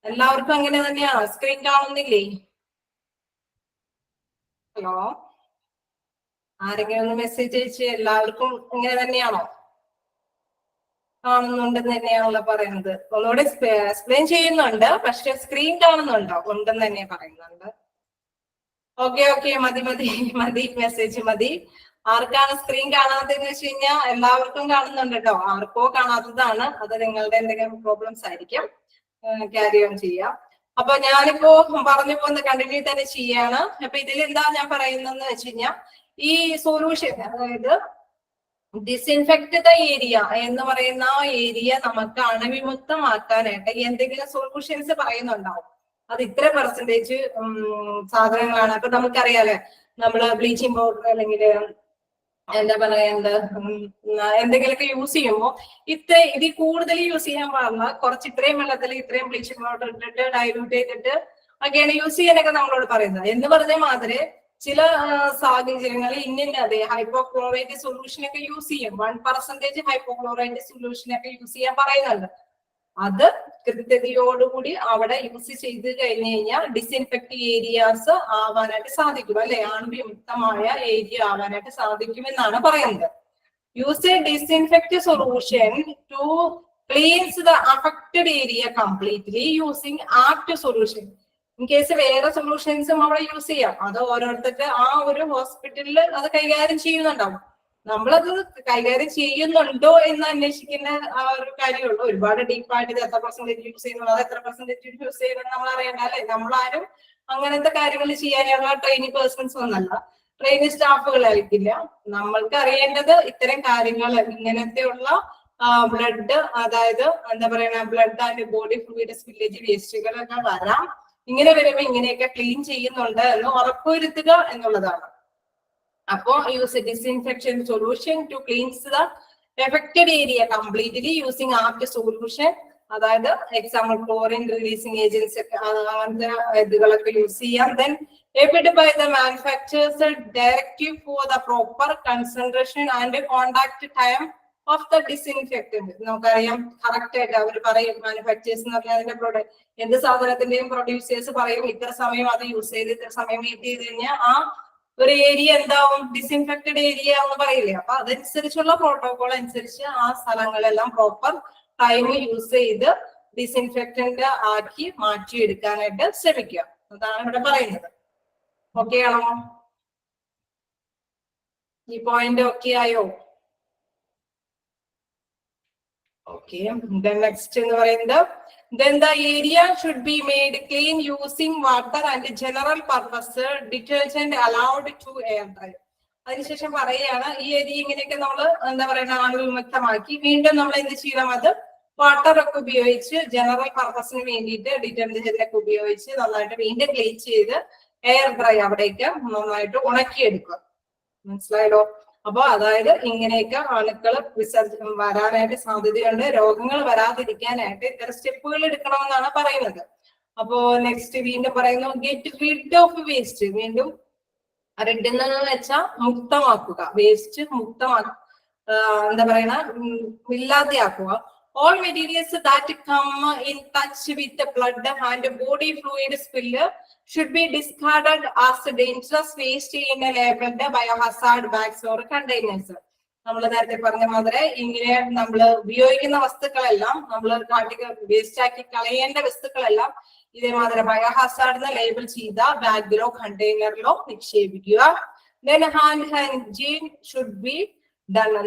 എല്ലാവർക്കും അങ്ങനെ തന്നെയാണോ? സ്ക്രീൻ കാണുന്നില്ലേ? ഹലോ, ആരെങ്കിലും ഒന്ന് മെസ്സേജ് അയച്ച് എല്ലാവർക്കും ഇങ്ങനെ തന്നെയാണോ? കാണുന്നുണ്ടെന്ന് തന്നെയാണല്ലോ പറയുന്നത്. ഒന്നുകൂടെ എക്സ്പ്ലെയിൻ ചെയ്യുന്നുണ്ട്, പക്ഷെ സ്ക്രീൻ കാണുന്നുണ്ടോ? ഉണ്ടെന്ന് തന്നെ പറയുന്നുണ്ട്. ഓക്കെ മതി മതി മതി, മെസ്സേജ് മതി. ആർക്കാണ് സ്ക്രീൻ കാണാത്തതെന്ന് വെച്ച് കഴിഞ്ഞാൽ എല്ലാവർക്കും കാണുന്നുണ്ട് കേട്ടോ. ആർക്കോ കാണാത്തതാണ്, അത് നിങ്ങളുടെ എന്തെങ്കിലും പ്രോബ്ലംസ് ആയിരിക്കും. ക്യാരി ഓൺ ചെയ്യാം. അപ്പൊ ഞാനിപ്പോ പറഞ്ഞു പോകുന്ന കണ്ടിന്യൂ തന്നെ ചെയ്യാണ്. അപ്പൊ ഇതിൽ എന്താ ഞാൻ പറയുന്നതെന്ന് വെച്ച് കഴിഞ്ഞാൽ ഈ സൊല്യൂഷൻ, അതായത് ഡിസിൻഫെക്ട് ദ ഏരിയ എന്ന് പറയുന്ന ആ ഏരിയ നമുക്ക് അണുവിമുക്തമാക്കാനായിട്ട് എന്തെങ്കിലും സൊല്യൂഷൻസ് പറയുന്നുണ്ടാവും. അത് ഇത്ര പെർസെന്റേജ് സാധനങ്ങളാണ്. അപ്പൊ നമുക്കറിയാലേ, നമ്മള് ബ്ലീച്ചിങ് പൗഡർ അല്ലെങ്കിൽ എന്താ പറയേണ്ടത്, എന്തെങ്കിലുമൊക്കെ യൂസ് ചെയ്യുമ്പോൾ ഇതിൽ കൂടുതൽ യൂസ് ചെയ്യാൻ പാടില്ല. കുറച്ച് ഇത്രയും വെള്ളത്തിൽ ഇത്രയും ബ്ലീച്ചിങ് പൗഡർ ഇട്ടിട്ട് ഡൈലൂട്ട് ചെയ്തിട്ട് ഒക്കെയാണ് യൂസ് ചെയ്യാനൊക്കെ നമ്മളോട് പറയുന്നത്. എന്ന് പറഞ്ഞ മാതിരി ചില സാഹചര്യങ്ങളിൽ അതെ ഹൈപ്പോക്ലോറൈറ്റ് സൊല്യൂഷൻ ഒക്കെ യൂസ് ചെയ്യും. 1% ഹൈപ്പോക്ലോറൈറ്റ് സൊല്യൂഷൻ ഒക്കെ യൂസ് ചെയ്യാൻ പറയുന്നുണ്ട്. അത് കൃത്യതയോടുകൂടി അവിടെ യൂസ് ചെയ്ത് കഴിഞ്ഞു കഴിഞ്ഞാൽ ഡിസിൻഫെക്ട് ഏരിയാസ് ആവാനായിട്ട് സാധിക്കും, അല്ലെ? അണുവിമുക്തമായ ഏരിയ ആവാനായിട്ട് സാധിക്കുമെന്നാണ് പറയുന്നത്. Use a disinfect solution to cleanse the affected area completely using apt solution. In case വേറെ സൊല്യൂഷൻസും അവിടെ യൂസ് ചെയ്യാം. അത് ഓരോരുത്തർക്ക് ആ ഒരു ഹോസ്പിറ്റലിൽ അത് കൈകാര്യം ചെയ്യുന്നുണ്ടാവും. നമ്മളത് കൈകാര്യം ചെയ്യുന്നുണ്ടോ എന്ന് അന്വേഷിക്കുന്ന ആ ഒരു കാര്യമുള്ളൂ. ഒരുപാട് ഡീപ്പായിട്ട് ഇത് എത്ര പെർസെന്റേജ് യൂസ് ചെയ്യുന്നുള്ളൂ, അത് എത്ര പെർസെന്റേജ് യൂസ് ചെയ്യുന്നത് നമ്മൾ അറിയണ്ട, അല്ലെ? നമ്മളാരും അങ്ങനത്തെ കാര്യങ്ങൾ ചെയ്യാനുള്ള ട്രെയിനിങ് പേഴ്സൺസ് ഒന്നല്ല, ട്രെയിനിങ് സ്റ്റാഫുകളായിരിക്കില്ല. നമ്മൾക്ക് അറിയേണ്ടത് ഇത്തരം കാര്യങ്ങൾ, ഇങ്ങനത്തെയുള്ള ബ്ലഡ്, അതായത് എന്താ പറയുക, blood and body fluid spillage വേസ്റ്റുകളൊക്കെ വരാം. ഇങ്ങനെ വരുമ്പോൾ ഇങ്ങനെയൊക്കെ ക്ലീൻ ചെയ്യുന്നുണ്ട് എന്ന് ഉറപ്പുവരുത്തുക എന്നുള്ളതാണ്. അപ്പോ use disinfection solution to cleanse the affected area completely using apt solution. അതായത് എക്സാമ്പിൾ ക്ലോറിൻ റിലീസിങ് ഏജൻസ് ഒക്കെ, അങ്ങനത്തെ ഇതുകളൊക്കെ യൂസ് ചെയ്യാം. Then abide by the manufacturer's directive for the proper concentration and contact time of the disinfectant. നമുക്കറിയാം, correct ആയിട്ട് അവർ പറയും, manufacturers എന്ന് പറഞ്ഞാൽ അതിന്റെ പ്രൊഡക്റ്റ്, എന്ത് സാധനത്തിന്റെയും പ്രൊഡ്യൂസേഴ്സ് പറയും ഇത്ര സമയം അത് യൂസ് ചെയ്ത് ഇത്ര സമയം വെയിറ്റ് ചെയ്ത് കഴിഞ്ഞാൽ ആ ഒരു ഏരിയ എന്താവും, ഡിസിൻഫെക്റ്റഡ് ഏരിയ എന്ന് പറയില്ലേ. അപ്പൊ അതനുസരിച്ചുള്ള പ്രോട്ടോകോൾ അനുസരിച്ച് ആ സ്ഥലങ്ങളെല്ലാം പ്രോപ്പർ ടൈം യൂസ് ചെയ്ത് ഡിസിൻഫെക്റ്റന്റ് ആക്കി മാറ്റിയെടുക്കാനായിട്ട് ശ്രമിക്കുക. അതാണ് ഇവിടെ പറയുന്നത്. ഓക്കെ ആണോ? ഈ പോയിന്റ് ഓക്കെ ആയോ? ഓക്കെ. നെക്സ്റ്റ് എന്ന് പറയുന്നത്, then the area should be made clean using water and general purpose detergent allowed to air dry. അതിനുശേഷം പറയുകയാണ്, ഈ ഏരിയ ഇങ്ങനെയൊക്കെ നമ്മൾ എന്താ പറയുക അണുവിമുക്തമാക്കി വീണ്ടും നമ്മൾ എന്ത് ചെയ്യണം, അത് വാട്ടർ ഒക്കെ ഉപയോഗിച്ച് ജനറൽ പർപ്പസിന് വേണ്ടിയിട്ട് ഡിറ്റർജന്റ് ഒക്കെ ഉപയോഗിച്ച് നന്നായിട്ട് വീണ്ടും ക്ലീൻ ചെയ്ത് എയർ ഡ്രൈ അവിടേക്ക് നന്നായിട്ട് ഉണക്കിയെടുക്കുക. മനസ്സിലായല്ലോ? അപ്പൊ അതായത് ഇങ്ങനെയൊക്കെ അണുക്കൾ വരാനായിട്ട് സാധ്യതയുണ്ട്. രോഗങ്ങൾ വരാതിരിക്കാനായിട്ട് ഇത്തരം സ്റ്റെപ്പുകൾ എടുക്കണമെന്നാണ് പറയുന്നത്. അപ്പോ നെക്സ്റ്റ് വീണ്ടും പറയുന്നു, ഗെറ്റ് റിഡ് ഓഫ് വേസ്റ്റ്. വീണ്ടും റിഡ് എന്ന് വെച്ചാൽ മുക്തമാക്കുക, വേസ്റ്റ് മുക്തമാക്കുക, എന്താ പറയുന്ന ഇല്ലാതെയാക്കുക. All materials that come in touch with the blood and body fluid spill should be discarded as dangerous waste in a labeled biohazard bags or containers. നമ്മൾ നേരത്തെ പറഞ്ഞ മാതിരി ഇങ്ങനെ നമ്മൾ ഉപയോഗിക്കുന്ന വസ്തുക്കളെല്ലാം, നമ്മൾ വേസ്റ്റ് ആക്കി കളയേണ്ട വസ്തുക്കളെല്ലാം ഇതേമാതിരി ബയോഹാസാർഡ് ലേബിൾ ചെയ്ത ബാഗിലോ കണ്ടെയ്നറിലോ നിക്ഷേപിക്കുക. Then hand hygiene should be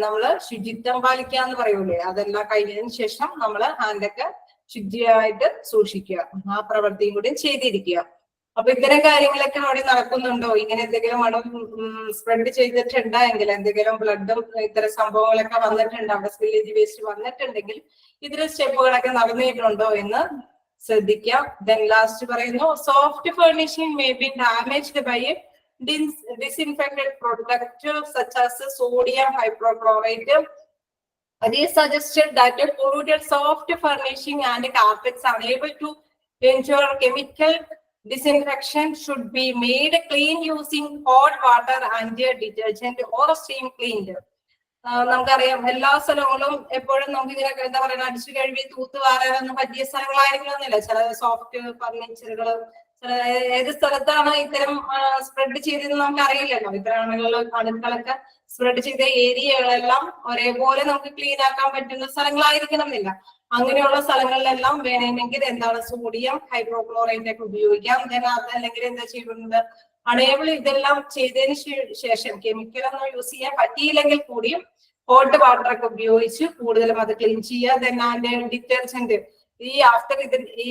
നമ്മള് ശുചിത്വം പാലിക്കുക എന്ന് പറയൂലേ, അതെല്ലാം കഴിഞ്ഞതിന് ശേഷം നമ്മള് ഹാൻഡൊക്കെ ശുചിയായിട്ട് സൂക്ഷിക്കുക. ആ പ്രവൃത്തിയും കൂടി ചെയ്തിരിക്കുക. അപ്പൊ ഇത്തരം കാര്യങ്ങളൊക്കെ അവിടെ നടക്കുന്നുണ്ടോ, ഇങ്ങനെ എന്തെങ്കിലും അണു സ്പ്രെഡ് ചെയ്തിട്ടുണ്ടെങ്കിൽ, എന്തെങ്കിലും ബ്ലഡും ഇത്തരം സംഭവങ്ങളൊക്കെ വന്നിട്ടുണ്ട്, അവിടെ സ്പില്ലേജ് വേസ്റ്റ് വന്നിട്ടുണ്ടെങ്കിൽ ഇത്തരം സ്റ്റെപ്പുകളൊക്കെ നടന്നിട്ടുണ്ടോ എന്ന് ശ്രദ്ധിക്കാം. ദെൻ ലാസ്റ്റ് പറയുന്നു, soft furnishing may be damaged by disinfected product such as sodium hypochlorite. It is suggested that polluted soft furnishing and carpets unable to ensure chemical disinfection should be made clean using hot water and detergent or steam cleaned. നമുക്കറിയാം, എല്ലാ സ്ഥലങ്ങളും എപ്പോഴും നമുക്ക് ഇങ്ങനെ എന്താ പറയുക അടിച്ചു കഴുകി തൂത്ത് വാരാനൊന്നും പറ്റിയ സ്ഥലങ്ങളായിരിക്കണമെന്നില്ല. ചില സോഫ്റ്റ് ഫർണിച്ചറുകൾ ഏത് സ്ഥലത്താണ് ഇത്തരം സ്പ്രെഡ് ചെയ്തതെന്ന് നമുക്ക് അറിയില്ലല്ലോ. ഇത്തരം അണുക്കളൊക്കെ സ്പ്രെഡ് ചെയ്ത ഏരിയകളെല്ലാം ഒരേപോലെ നമുക്ക് ക്ലീൻ ആക്കാൻ പറ്റുന്ന സ്ഥലങ്ങളായിരിക്കണം എന്നില്ല. അങ്ങനെയുള്ള സ്ഥലങ്ങളിലെല്ലാം വേണമെങ്കിൽ എന്താണ് സോഡിയം ഹൈഡ്രോക്ലോറൈഡ് ഒക്കെ ഉപയോഗിക്കാം. അതല്ലെങ്കിൽ എന്താ ചെയ്യുന്നത്, അണേബിൾ ഇതെല്ലാം ചെയ്തതിന് ശേഷം കെമിക്കലൊന്നും യൂസ് ചെയ്യാൻ പറ്റിയില്ലെങ്കിൽ കൂടിയും ഹോട്ട് വാട്ടർ ഒക്കെ ഉപയോഗിച്ച് കൂടുതലും അത് ക്ലീൻ ചെയ്യുക. ദെൻ അതിന്റെ ഡിറ്റർജന്റ് ഈ ആഫ്റ്റർ ഈ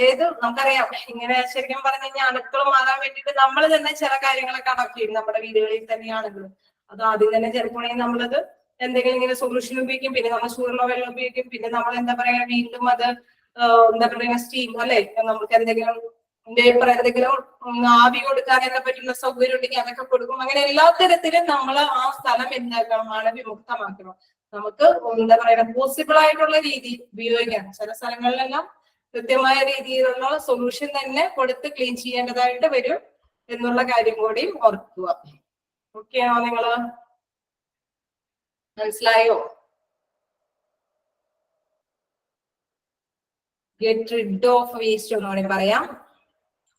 ഏത് നമുക്കറിയാം, ഇങ്ങനെ ശരിക്കും പറഞ്ഞു കഴിഞ്ഞാൽ അണുക്കൾ മാറാൻ വേണ്ടിയിട്ട് നമ്മൾ തന്നെ ചില കാര്യങ്ങളൊക്കെ അഡോപ്റ്റ് ചെയ്യും നമ്മുടെ വീടുകളിൽ തന്നെയാണെങ്കിലും. അത് ആദ്യം തന്നെ ചിലപ്പോൾ നമ്മളത് എന്തെങ്കിലും ഇങ്ങനെ സൊല്യൂഷൻ ഉപയോഗിക്കും, പിന്നെ നമ്മൾ ചൂടുള്ള വെള്ളം ഉപയോഗിക്കും, പിന്നെ നമ്മൾ എന്താ പറയാ വീണ്ടും അത് എന്താ പറയുക സ്റ്റീം അല്ലെ, നമുക്ക് എന്തെങ്കിലും എന്തെങ്കിലും ആവി കൊടുക്കാനൊക്കെ പറ്റുന്ന സൗകര്യം ഉണ്ടെങ്കിൽ അതൊക്കെ കൊടുക്കും. അങ്ങനെ എല്ലാ തരത്തിലും നമ്മൾ ആ സ്ഥലം എന്താക്കണം, അണുവിമുക്തമാക്കണം. നമുക്ക് എന്താ പറയുക പോസിബിൾ ആയിട്ടുള്ള രീതിയിൽ ഉപയോഗിക്കാം. ചില സ്ഥലങ്ങളിലെല്ലാം കൃത്യമായ രീതിയിലുള്ള സൊല്യൂഷൻ തന്നെ കൊടുത്ത് ക്ലീൻ ചെയ്യേണ്ടതായിട്ട് വരും എന്നുള്ള കാര്യം കൂടി ഓർക്കുക. ഓക്കെ ആണോ നിങ്ങള്? മനസ്സിലായോ? ഗെറ്റ് റിഡ് ഓഫ് വേസ്റ്റ് ഒന്നുകൂടി പറയാം.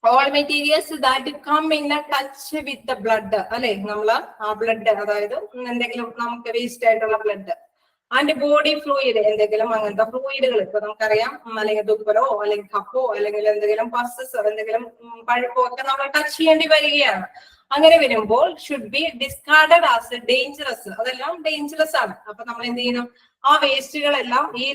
All materials that come in touch with blood അല്ലെ, നമ്മള് ആ ബ്ലഡ് അതായത് എന്തെങ്കിലും നമുക്ക് വേസ്റ്റ് ആയിട്ടുള്ള ബ്ലഡ് ആൻഡ് ബോഡി ഫ്ലൂയിഡ് എന്തെങ്കിലും അങ്ങനത്തെ ഫ്ലൂയിഡുകൾ ഇപ്പൊ നമുക്കറിയാം, അല്ലെങ്കിൽ തുപ്പലോ അല്ലെങ്കിൽ കപ്പോ അല്ലെങ്കിൽ എന്തെങ്കിലും പൾസസോ എന്തെങ്കിലും പഴുപ്പോ ഒക്കെ നമ്മൾ ടച്ച് ചെയ്യേണ്ടി വരികയാണ്. അങ്ങനെ വരുമ്പോൾ should be discarded as dangerous, അതെല്ലാം ഡേഞ്ചറസ് ആണ്. അപ്പൊ നമ്മൾ എന്ത് ചെയ്യണം, ആ വേസ്റ്റുകളെല്ലാം ഈ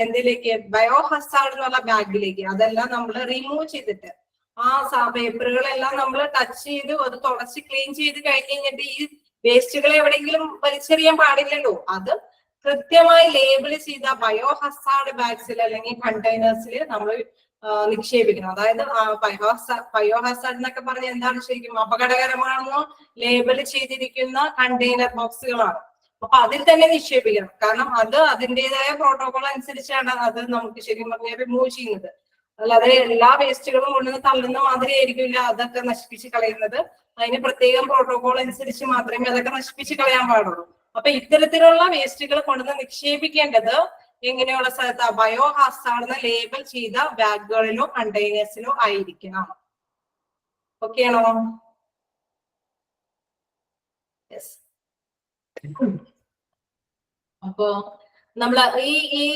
എന്തിലേക്ക് ബയോ ഹസാർഡ് എന്നുള്ള ബാഗിലേക്ക് അതെല്ലാം നമ്മൾ റിമൂവ് ചെയ്തിട്ട് ആ പേപ്പറുകളെല്ലാം നമ്മൾ ടച്ച് ചെയ്ത് അത് തുടച്ച് ക്ലീൻ ചെയ്ത് കഴിഞ്ഞ് കഴിഞ്ഞിട്ട് ഈ വേസ്റ്റുകൾ എവിടെയെങ്കിലും വലിച്ചെറിയാൻ പാടില്ലല്ലോ. അത് കൃത്യമായി ലേബിൾ ചെയ്ത ബയോ ഹസാർഡ് ബാഗ്സിൽ അല്ലെങ്കിൽ കണ്ടെയ്നേഴ്സിൽ നമ്മൾ നിക്ഷേപിക്കണം. അതായത് ബയോ ഹസാർഡ് എന്നൊക്കെ പറഞ്ഞാൽ എന്താണ് ശരിക്കും അപകടകരമാണെന്നോ ലേബിൾ ചെയ്തിരിക്കുന്ന കണ്ടെയ്നർ ബോക്സുകളാണ്. അപ്പൊ അതിൽ തന്നെ നിക്ഷേപിക്കണം. കാരണം അത് അതിൻ്റെതായ പ്രോട്ടോകോൾ അനുസരിച്ചാണ് അത് നമുക്ക് ശരിക്കും പറഞ്ഞാൽ റിമൂവ് ചെയ്യുന്നത്. അല്ലാതെ എല്ലാ വേസ്റ്റുകളും കൊണ്ടുവന്ന് തള്ളുന്ന മാതിരി ആയിരിക്കില്ല അതൊക്കെ നശിപ്പിച്ച് കളയുന്നത്. അതിന് പ്രത്യേകം പ്രോട്ടോകോൾ അനുസരിച്ച് മാത്രമേ അതൊക്കെ നശിപ്പിച്ച് കളയാൻ പാടുള്ളൂ. അപ്പൊ ഇത്തരത്തിലുള്ള വേസ്റ്റുകൾ കൊണ്ടുവന്ന് നിക്ഷേപിക്കേണ്ടത് എങ്ങനെയുള്ള സ്ഥലത്ത് ബയോ ഹസാർഡ് ലേബൽ ചെയ്ത ബാഗുകളിലോ കണ്ടെയ്നേഴ്സിലോ ആയിരിക്കണം. ഓക്കെ ആണോ? അപ്പോ നമ്മൾ ഈ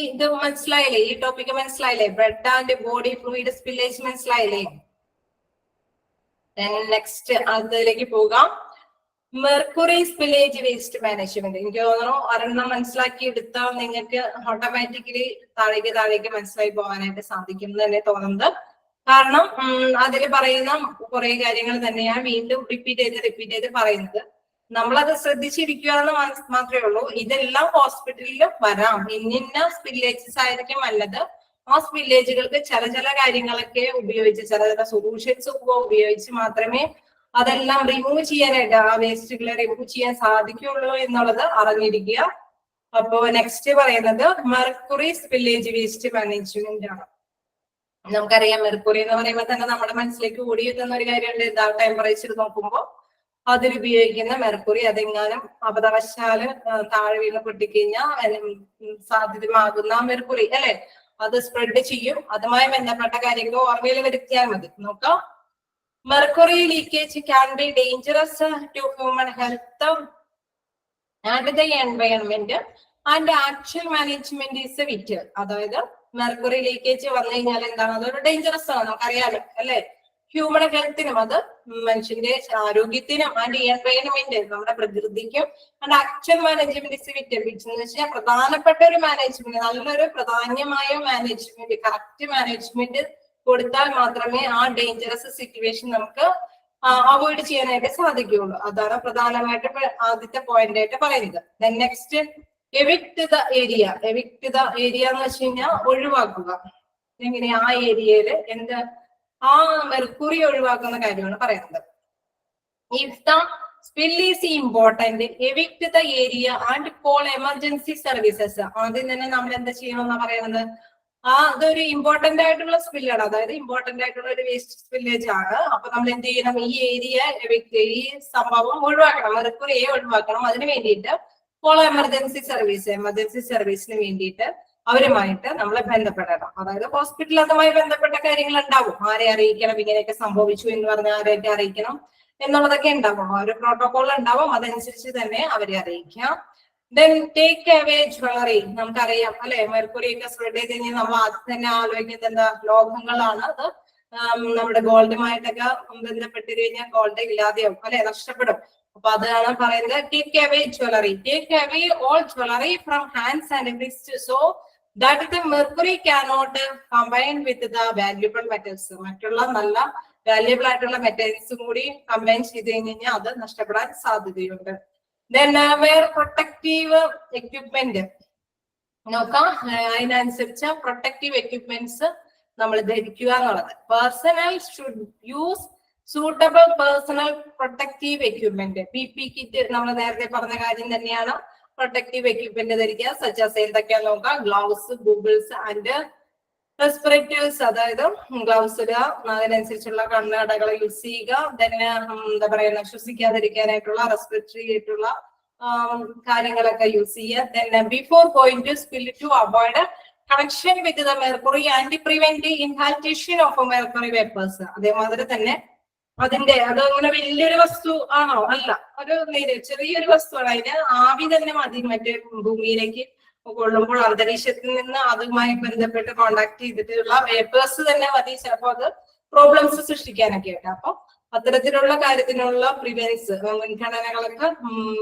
ഇത് മനസ്സിലായില്ലേ, ഈ ടോപ്പിക് മനസ്സിലായില്ലേ? Blood and body fluid spillage മനസ്സിലായില്ലേ? നെക്സ്റ്റ് അതിലേക്ക് പോകാം. Mercury spillage waste management. എനിക്ക് തോന്നുന്നു ഒരെണ്ണം മനസ്സിലാക്കി എടുത്താൽ നിങ്ങൾക്ക് ഓട്ടോമാറ്റിക്കലി താഴേക്ക് മനസ്സിലായി പോകാനായിട്ട് സാധിക്കും എന്ന് തന്നെ തോന്നുന്നത്. കാരണം അതിൽ പറയുന്ന കുറെ കാര്യങ്ങൾ തന്നെയാണ് വീണ്ടും റിപ്പീറ്റ് ചെയ്ത് പറയുന്നത്. നമ്മളത് ശ്രദ്ധിച്ചിരിക്കുക എന്ന് മാത്രമേ ഉള്ളൂ. ഇതെല്ലാം ഹോസ്പിറ്റലിലും വരാം. ഇന്ന സ്പില്ലേജസ് ആയിരിക്കും നല്ലത്. ആ സ്പില്ലേജുകൾക്ക് ചില കാര്യങ്ങളൊക്കെ ഉപയോഗിച്ച് ചില സൊല്യൂഷൻസ് ഉപയോഗിച്ച് മാത്രമേ അതെല്ലാം റിമൂവ് ചെയ്യാനായിട്ട് ആ വേസ്റ്റുകളെ റിമൂവ് ചെയ്യാൻ സാധിക്കുള്ളൂ എന്നുള്ളത് അറിഞ്ഞിരിക്കുക. അപ്പോ നെക്സ്റ്റ് പറയുന്നത് മെർക്കുറി സ്പില്ലേജ് വേസ്റ്റ് മാനേജ്മെന്റ് ആണ്. നമുക്കറിയാം മെർക്കുറി എന്ന് പറയുമ്പോൾ തന്നെ നമ്മുടെ മനസ്സിലേക്ക് ഓടി എത്തുന്ന ഒരു കാര്യമുണ്ട്. എന്താ ടെമ്പറേച്ചർ നോക്കുമ്പോൾ അതിലുപയോഗിക്കുന്ന മെർക്കുറി അതെങ്ങാനും അബദ്ധവശാല് താഴെ വീണ് പൊട്ടിക്കഴിഞ്ഞാൽ സാധ്യതമാകുന്ന മെർക്കുറി അല്ലെ, അത് സ്പ്രെഡ് ചെയ്യും. അതുമായി ബന്ധപ്പെട്ട കാര്യങ്ങൾ ഓർമ്മയിൽ വരുത്തിയാൽ മതി. നോക്കാം. Mercury leakage can be dangerous to human health and the environment and actual management is vital. അതായത് മെർക്കുറി ലീക്കേജ് വന്നു കഴിഞ്ഞാൽ എന്താണ്, അതൊരു ഡേഞ്ചറസ് ആണ്, നമുക്കറിയാലോ അല്ലെ. ഹ്യൂമൻ ഹെൽത്തിനും അത് മനുഷ്യന്റെ ആരോഗ്യത്തിനും ആൻഡ് എൻവയൺമെന്റ് നമ്മുടെ പ്രകൃതിക്കും and actual management is vital. എന്ന് വെച്ചാൽ പ്രധാനപ്പെട്ട ഒരു മാനേജ്മെന്റ്, നല്ലൊരു പ്രധാനമായ മാനേജ്മെന്റ്, കറക്റ്റ് മാനേജ്മെന്റ് കൊടുത്താൽ മാത്രമേ ആ ഡേഞ്ചറസ് സിറ്റുവേഷൻ നമുക്ക് അവോയ്ഡ് ചെയ്യാനായിട്ട് സാധിക്കുകയുള്ളൂ. അതാണ് പ്രധാനമായിട്ട് ആദ്യത്തെ പോയിന്റ് ആയിട്ട് പറയുന്നത്. Next evict the area. Evict the area എന്ന് വെച്ച് കഴിഞ്ഞാൽ ഒഴിവാക്കുക. എങ്ങനെ ആ ഏരിയയില് എന്ത് ആ മെർക്കുറി ഒഴിവാക്കുന്ന കാര്യമാണ് പറയുന്നത്. If the spill is important evict the area and call emergency services. ആദ്യം തന്നെ നമ്മൾ എന്താ ചെയ്യണമെന്നാ പറയുന്നത്, അതൊരു ഇമ്പോർട്ടന്റ് ആയിട്ടുള്ള സ്പില്ലാണ്, അതായത് ഇമ്പോർട്ടന്റ് ആയിട്ടുള്ള ഒരു വേസ്റ്റ് സ്പില്ലേജ് ആണ്. അപ്പൊ നമ്മൾ എന്ത് ചെയ്യണം, ഈ ഏരിയ ഈ സംഭവം ഒഴിവാക്കണം, മെർക്കുറിയെ ഒഴിവാക്കണം. അതിന് വേണ്ടിയിട്ട് കോൾ എമർജൻസി സർവീസിന് വേണ്ടിയിട്ട് അവരുമായിട്ട് നമ്മൾ ബന്ധപ്പെടണം. അതായത് ഹോസ്പിറ്റലിൽ അതുമായി ബന്ധപ്പെട്ട കാര്യങ്ങൾ ഉണ്ടാവും. ആരെ അറിയിക്കണം, ഇങ്ങനെയൊക്കെ സംഭവിച്ചു എന്ന് പറഞ്ഞാൽ ആരെയൊക്കെ അറിയിക്കണം എന്നുള്ളതൊക്കെ ഉണ്ടാവും. ആ ഒരു പ്രോട്ടോകോൾ ഉണ്ടാവും, അതനുസരിച്ച് തന്നെ അവരെ അറിയിക്കാം. Then take away jewellery. നമുക്കറിയാം അല്ലെ, മെർക്കുറി ഒക്കെ സ്പ്രെഡ് ചെയ്ത് കഴിഞ്ഞാൽ നമ്മൾ ആദ്യം തന്നെ ആലോചിക്കുന്നത് എന്താ, ലോഹങ്ങളാണ്. അത് നമ്മുടെ ഗോൾഡുമായിട്ടൊക്കെ ബന്ധപ്പെട്ട് കഴിഞ്ഞാൽ ഗോൾഡ് ഇല്ലാതെയാവും അല്ലെ, നഷ്ടപ്പെടും. അപ്പൊ അതാണ് പറയുന്നത് take away jewellery. Take away all jewellery from hands and wrist so that the mercury cannot combine with the valuable metals. മറ്റുള്ള നല്ല വാല്യുബിൾ ആയിട്ടുള്ള മെറ്റൽസും കൂടി കമ്പൈൻ ചെയ്ത് കഴിഞ്ഞാൽ അത് നഷ്ടപ്പെടാൻ സാധ്യതയുണ്ട്. ദെൻ വേർ പ്രൊട്ടക്റ്റീവ് എക്യുപ്മെന്റ് നോക്കാം. അതിനനുസരിച്ച് പ്രൊട്ടക്റ്റീവ് എക്യുപ്മെന്റ്സ് നമ്മൾ ധരിക്കുക എന്നുള്ളത്. Personal should use suitable personal protective equipment. PP kit നമ്മൾ നേരത്തെ പറഞ്ഞ കാര്യം തന്നെയാണ്. പ്രൊട്ടക്റ്റീവ് എക്യുപ്മെന്റ് ധരിക്കുക. സച്ചാസ് എന്തൊക്കെയാ നോക്കാം. Gloves, Google's and respirators. അതായത് ഗ്ലൗസ് ഇടുക, അതിനനുസരിച്ചുള്ള കണ്ണടകൾ യൂസ് ചെയ്യുക. തന്നെ എന്താ പറയുക, ശ്വസിക്കാതിരിക്കാനായിട്ടുള്ള റെസ്പിറേറ്ററി ആയിട്ടുള്ള കാര്യങ്ങളൊക്കെ യൂസ് ചെയ്യുക. then before going to spill to avoid connection with the mercury and prevent the inhalation of mercury vapors. അതേമാതിരി തന്നെ അതിന്റെ അത് അങ്ങനെ വലിയൊരു വസ്തു ആണോ, അല്ല, ഒരു ചെറിയൊരു വസ്തുവാണ്. അതിന് ആവി തന്നെ മതി മറ്റേ ഭൂമിയിലേക്ക് കൊള്ളുമ്പോൾ അന്തരീക്ഷത്തിൽ നിന്ന് അതുമായി ബന്ധപ്പെട്ട് കോണ്ടാക്ട് ചെയ്തിട്ടുള്ള വേപ്പേഴ്സ് തന്നെ മതി ചിലപ്പോൾ അത് പ്രോബ്ലംസ് സൃഷ്ടിക്കാനൊക്കെ ആയിട്ട്. അപ്പൊ അത്തരത്തിലുള്ള കാര്യത്തിനുള്ള പ്രിവെൻസ്, മുൻഗണനകളൊക്കെ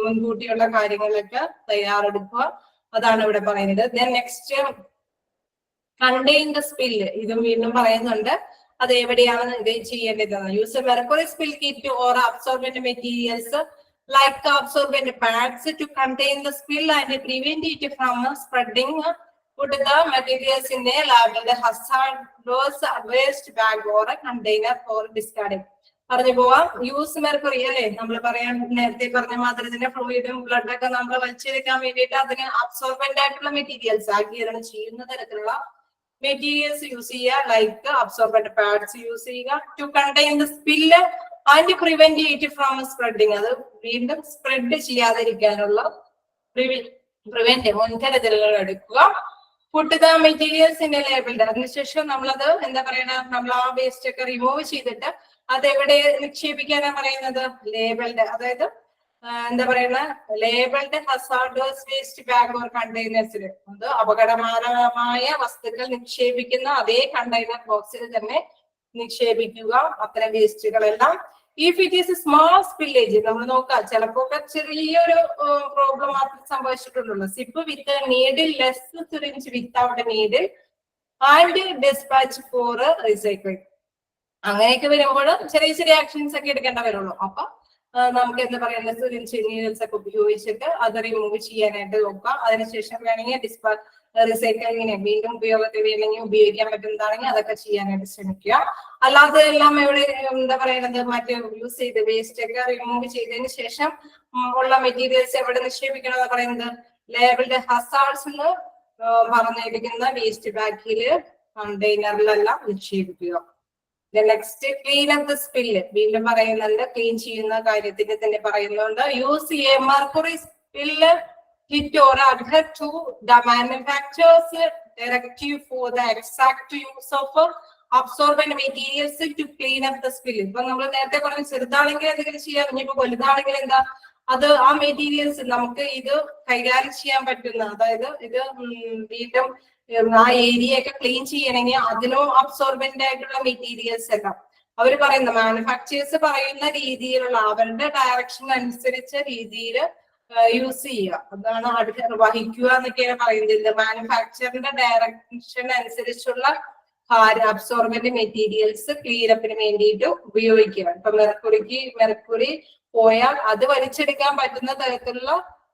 മുൻകൂട്ടിയുള്ള കാര്യങ്ങളൊക്കെ തയ്യാറെടുക്കുക. അതാണ് ഇവിടെ പറയുന്നത്. Then next contain the spill. ഇതും വീണ്ടും പറയുന്നുണ്ട്. അത് എവിടെയാണ് ഇത് ചെയ്യേണ്ടത്. Use mercury spill kit or absorbent materials like absorbent pads to contain the spill and prevent it from spreading. Put the materials in a labeled hazardous waste bag or a container for discarding. പറഞ്ഞു പോവാം. Use mercury അല്ലെ, നമ്മൾ പറയാൻ നേരത്തെ പറഞ്ഞ മാതിരി തന്നെ ഫ്ലൂയിഡും ബ്ലഡൊക്കെ നമ്മൾ വലിച്ചെടുക്കാൻ വേണ്ടിയിട്ട് അതിന് അബ്സോർബന്റ് ആയിട്ടുള്ള മെറ്റീരിയൽസ് ആഗിരണം ചെയ്യുന്ന തരത്തിലുള്ള മെറ്റീരിയൽസ് യൂസ് ചെയ്യുക. ലൈക്ക് അബ്സോർബന്റ് പാഡ്സ് യൂസ് ചെയ്യുക. To contain the spill and prevent it from spreading. അത് വീണ്ടും സ്പ്രെഡ് ചെയ്യാതിരിക്കാനുള്ള പ്രിവെന്റ് മുൻകരുതലുകൾ എടുക്കുക. Put the materials in a labelled. അതിനുശേഷം നമ്മളത് എന്താ പറയണ, നമ്മൾ ആ വേസ്റ്റ് ഒക്കെ റിമൂവ് ചെയ്തിട്ട് അതെവിടെ നിക്ഷേപിക്കാനാണ് പറയുന്നത്, ലേബിൾഡ്. അതായത് എന്താ പറയുന്ന labelled hazardous waste bag or കണ്ടെയ്നേഴ്സിൽ. അത് അപകടകരമായ വസ്തുക്കൾ നിക്ഷേപിക്കുന്ന അതേ കണ്ടെയ്നർ ബോക്സിൽ തന്നെ നിക്ഷേപിക്കുക അത്തരം വേസ്റ്റുകളെല്ലാം. If it is small spillage, നമ്മൾ നോക്കാം ചിലപ്പോ ചെറിയൊരു പ്രോബ്ലം മാത്രം സംഭവിച്ചിട്ടുള്ളൂ. Sip with needle, less syringe without needle and dispatch for recycling. അങ്ങനെയൊക്കെ വരുമ്പോൾ ചെറിയ ചെറിയ ആക്ഷൻസ് ഒക്കെ എടുക്കേണ്ട വരുള്ളൂ. അപ്പൊ നമുക്ക് എന്താ പറയുക, സിറിഞ്ച് നീഡിൽസ് ഒക്കെ ഉപയോഗിച്ചിട്ട് അത് റിമൂവ് ചെയ്യാനായിട്ട് നോക്കാം. അതിനുശേഷം വേണമെങ്കിൽ റീസൈക്ലിങ്ങിനെ വീണ്ടും ഉപയോഗത്തിൽ വേണമെങ്കിൽ ഉപയോഗിക്കാൻ പറ്റുന്നതാണെങ്കിൽ അതൊക്കെ ചെയ്യാനായിട്ട് ശ്രമിക്കുക. അല്ലാതെ എല്ലാം എവിടെ എന്താ പറയുന്നത്, മറ്റേ യൂസ് ചെയ്ത് വേസ്റ്റ് ഒക്കെ റിമൂവ് ചെയ്തതിന് ശേഷം ഉള്ള മെറ്റീരിയൽസ് എവിടെ നിക്ഷേപിക്കണം എന്ന് പറയുന്നത് ലേബിൾഡ് ഹസാർഡ്സ് എന്ന് പറഞ്ഞിരിക്കുന്ന വേസ്റ്റ് ബാഗില് കണ്ടെയ്നറിലെല്ലാം നിക്ഷേപിക്കുക. Next clean up the spill. വീണ്ടും പറയുന്നുണ്ട്, ക്ലീൻ ചെയ്യുന്ന കാര്യത്തിന് തന്നെ പറയുന്നുണ്ട്. Use a mercury spill kit or adhere to the manufacturer's directive for the exact use of absorbent materials to clean up the spill. ഇപ്പൊ നമ്മൾ നേരത്തെ പറഞ്ഞ ചെറുതാണെങ്കിൽ എന്തെങ്കിലും ചെയ്യാം, ഇനിയിപ്പോ വലുതാണെങ്കിൽ എന്താ, അത് ആ മെറ്റീരിയൽസ് നമുക്ക് ഇത് കൈകാര്യം ചെയ്യാൻ പറ്റുന്ന, അതായത് ഇത് വീണ്ടും ആ ഏരിയ ഒക്കെ ക്ലീൻ ചെയ്യണമെങ്കിൽ അതിനോ അബ്സോർബന്റ് ആയിട്ടുള്ള മെറ്റീരിയൽസ് എല്ലാം അവർ പറയുന്ന മാനുഫാക്ചേഴ്സ് പറയുന്ന രീതിയിലുള്ള അവരുടെ ഡയറക്ഷൻ അനുസരിച്ച രീതിയിൽ യൂസ് ചെയ്യുക. അതാണ് അടുത്ത് വഹിക്കുക എന്നൊക്കെയാണ് പറയുന്നത്. മാനുഫാക്ചറിന്റെ ഡയറക്ഷൻ അനുസരിച്ചുള്ള അബ്സോർബന്റ് മെറ്റീരിയൽസ് ക്ലീനപ്പിന് വേണ്ടിയിട്ട് ഉപയോഗിക്കുക. ഇപ്പൊ മെർക്കുറി പോയാൽ അത് വലിച്ചെടുക്കാൻ പറ്റുന്ന തരത്തിലുള്ള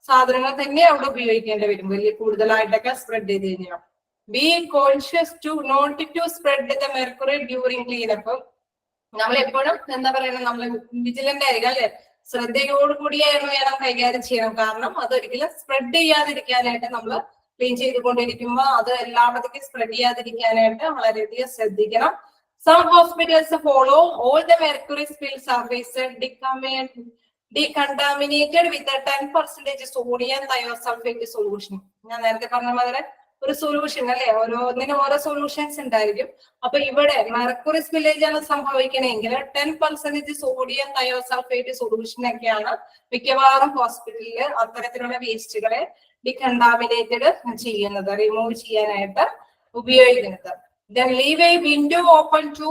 സാധനങ്ങൾ തന്നെ അവിടെ ഉപയോഗിക്കേണ്ടി വരും, വലിയ കൂടുതലായിട്ടൊക്കെ സ്പ്രെഡ് ചെയ്ത് കഴിഞ്ഞാൽ. Be conscious to not to spread the mercury during cleanup. നമ്മൾ എപ്പോഴും എന്താ പറയുന്നത്, നമ്മൾ വിജിലന്റ് ആയിരിക്കും അല്ലെ, ശ്രദ്ധയോടുകൂടിയായിരുന്നു വേണം കൈകാര്യം ചെയ്യണം. കാരണം അതൊരിക്കലും സ്പ്രെഡ് ചെയ്യാതിരിക്കാനായിട്ട് നമ്മൾ ക്ലീൻ ചെയ്തുകൊണ്ടിരിക്കുമ്പോൾ അത് എല്ലായിടത്തേക്കും സ്പ്രെഡ് ചെയ്യാതിരിക്കാനായിട്ട് വളരെയധികം ശ്രദ്ധിക്കണം. Some hospitals follow all the mercury spill surface decontaminated with a 10% sodium thiosulfate solution. ഞാൻ നേരത്തെ പറഞ്ഞ മാതിരി ഒരു സൊല്യൂഷൻ അല്ലെ, ഓരോന്നിനും ഓരോ സൊല്യൂഷൻസ് ഉണ്ടായിരിക്കും. അപ്പൊ ഇവിടെ മെർക്കുറി സ്പില്ലേജ് ആണ് സംഭവിക്കണമെങ്കിൽ 10% സോഡിയം തയോസൾഫേറ്റ് സൊല്യൂഷൻ ഒക്കെയാണ് മിക്കവാറും ഹോസ്പിറ്റലിൽ അത്തരത്തിലുള്ള വേസ്റ്റുകളെ ഡികണ്ടാമിനേറ്റഡ് ചെയ്യുന്നത്, റിമൂവ് ചെയ്യാനായിട്ട് ഉപയോഗിക്കുന്നത്. Then leave a window open to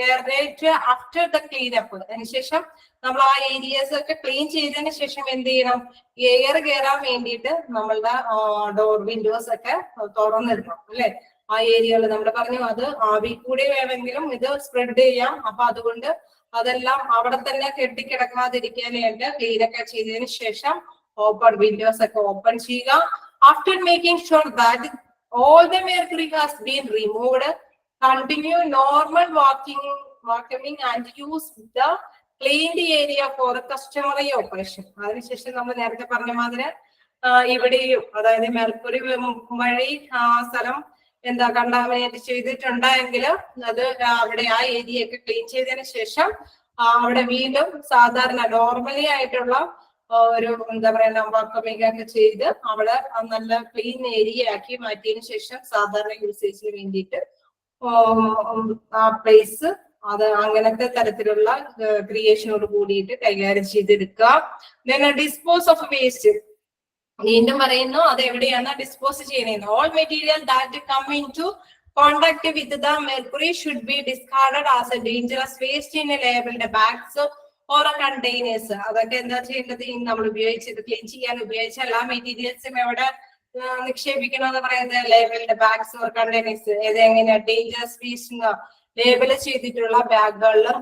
aerate after the cleanup. അതിനുശേഷം നമ്മൾ ആ ഏരിയസ് ഒക്കെ ക്ലീൻ ചെയ്തതിന് ശേഷം എന്ത് ചെയ്യണം, എയർ കയറാൻ വേണ്ടിയിട്ട് നമ്മളുടെ ഡോർ വിൻഡോസ് ഒക്കെ തുറന്നിടണം അല്ലെ. ആ ഏരിയകൾ നമ്മൾ പറഞ്ഞു അത് ആവി കൂടി വേണമെങ്കിലും ഇത് സ്പ്രെഡ് ചെയ്യാം. അപ്പൊ അതുകൊണ്ട് അതെല്ലാം അവിടെ തന്നെ കെട്ടിക്കിടക്കാതിരിക്കാനായിട്ട് ക്ലീൻ ഒക്കെ ചെയ്തതിന് ശേഷം ഓപ്പൺ വിൻഡോസ് ഒക്കെ ഓപ്പൺ ചെയ്യുക. After making sure that all the mercury has been removed, continue normal vacuuming and use the cleaned area for customary operation. അതിനുശേഷം നമ്മൾ നേരത്തെ പറഞ്ഞ മാതിരി ഇവിടെയും അതായത് മെർക്കുറി വഴി ആ സ്ഥലം എന്താ കണ്ടാമിനേറ്റ് ചെയ്തിട്ടുണ്ടെങ്കിൽ അത് അവിടെ ആ ഏരിയ ഒക്കെ ക്ലീൻ ചെയ്തതിന് ശേഷം അവിടെ വീണ്ടും സാധാരണ നോർമലി ആയിട്ടുള്ള ഒരു എന്താ പറയുക വാക്വമിംഗ് ഒക്കെ ചെയ്ത് അവിടെ നല്ല ക്ലീൻ ഏരിയ ആക്കി മാറ്റിയതിനു ശേഷം സാധാരണ യൂസേജിന് വേണ്ടിയിട്ട് ആ പ്ലേസ് അത് അങ്ങനത്തെ തരത്തിലുള്ള ക്രിയേഷനോട് കൂടിയിട്ട് കൈകാര്യം ചെയ്തെടുക്കുക. ഡിസ്പോസ് ഓഫ് വേസ്റ്റ് വീണ്ടും പറയുന്നു അത് എവിടെയാണ് ഡിസ്പോസ് ചെയ്യുന്നത്. All material that come into contact with the mercury should be discarded as a dangerous waste in labelled bags or containers. അതൊക്കെ എന്താ ചെയ്യേണ്ടത്, നമ്മൾ ഉപയോഗിച്ചത് ക്ലീൻ ചെയ്യാൻ ഉപയോഗിച്ച എല്ലാ മെറ്റീരിയൽസും എവിടെ നിക്ഷേപിക്കണമെന്ന് പറയുന്നത് ലേബിൾഡ് ബാഗ്സ് ഓർ കണ്ടെയ്നേഴ്സ്. ഏതെങ്ങനെയാ ഡേഞ്ചറസ് വേസ്റ്റ് ലേബിൾ ചെയ്തിട്ടുള്ള ബാഗുകളിലും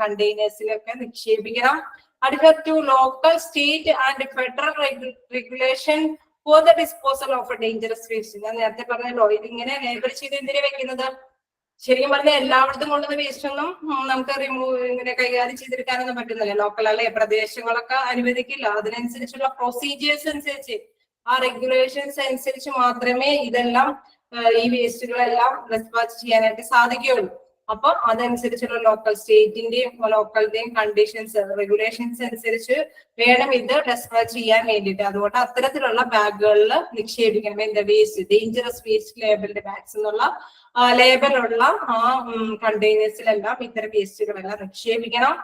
കണ്ടെയ്നേഴ്സിലൊക്കെ നിക്ഷേപിക്കണം. adhere to local, state and federal regulation for the disposal of a dangerous waste. ഞാൻ നേരത്തെ പറഞ്ഞല്ലോ ഇതിങ്ങനെ ലേബിൾ ചെയ്ത് എന്തിനാ വെക്കുന്നത്, ശരിക്കും പറഞ്ഞാൽ എല്ലായിടത്തും കൊണ്ടുവന്ന വേസ്റ്റ് ഒന്നും നമുക്ക് റിമൂവ് ഇങ്ങനെ കൈകാര്യം ചെയ്തെടുക്കാനൊന്നും പറ്റുന്നില്ല. ലോക്കൽ അല്ലെ പ്രദേശങ്ങളൊക്കെ അനുവദിക്കില്ല. അതിനനുസരിച്ചുള്ള പ്രൊസീജിയേഴ്സ് അനുസരിച്ച് ആ റെഗുലേഷൻസ് അനുസരിച്ച് മാത്രമേ ഇതെല്ലാം ഈ വേസ്റ്റുകളെല്ലാം ഡിസ്പാച്ച് ചെയ്യാനായിട്ട് സാധിക്കുകയുള്ളൂ. അപ്പൊ അതനുസരിച്ചുള്ള ലോക്കലിന്റെയും കണ്ടീഷൻസ് റെഗുലേഷൻസ് അനുസരിച്ച് വേണം ഇത് ഡിസ്പാച്ച് ചെയ്യാൻ വേണ്ടിയിട്ട്. അതുകൊണ്ട് അത്തരത്തിലുള്ള ബാഗുകളിൽ നിക്ഷേപിക്കണം. എന്താ waste, dangerous waste labelled bags എന്നുള്ള ലേബലുള്ള ആ കണ്ടെയ്നേഴ്സിലെല്ലാം ഇത്തരം വേസ്റ്റുകളെല്ലാം നിക്ഷേപിക്കണം.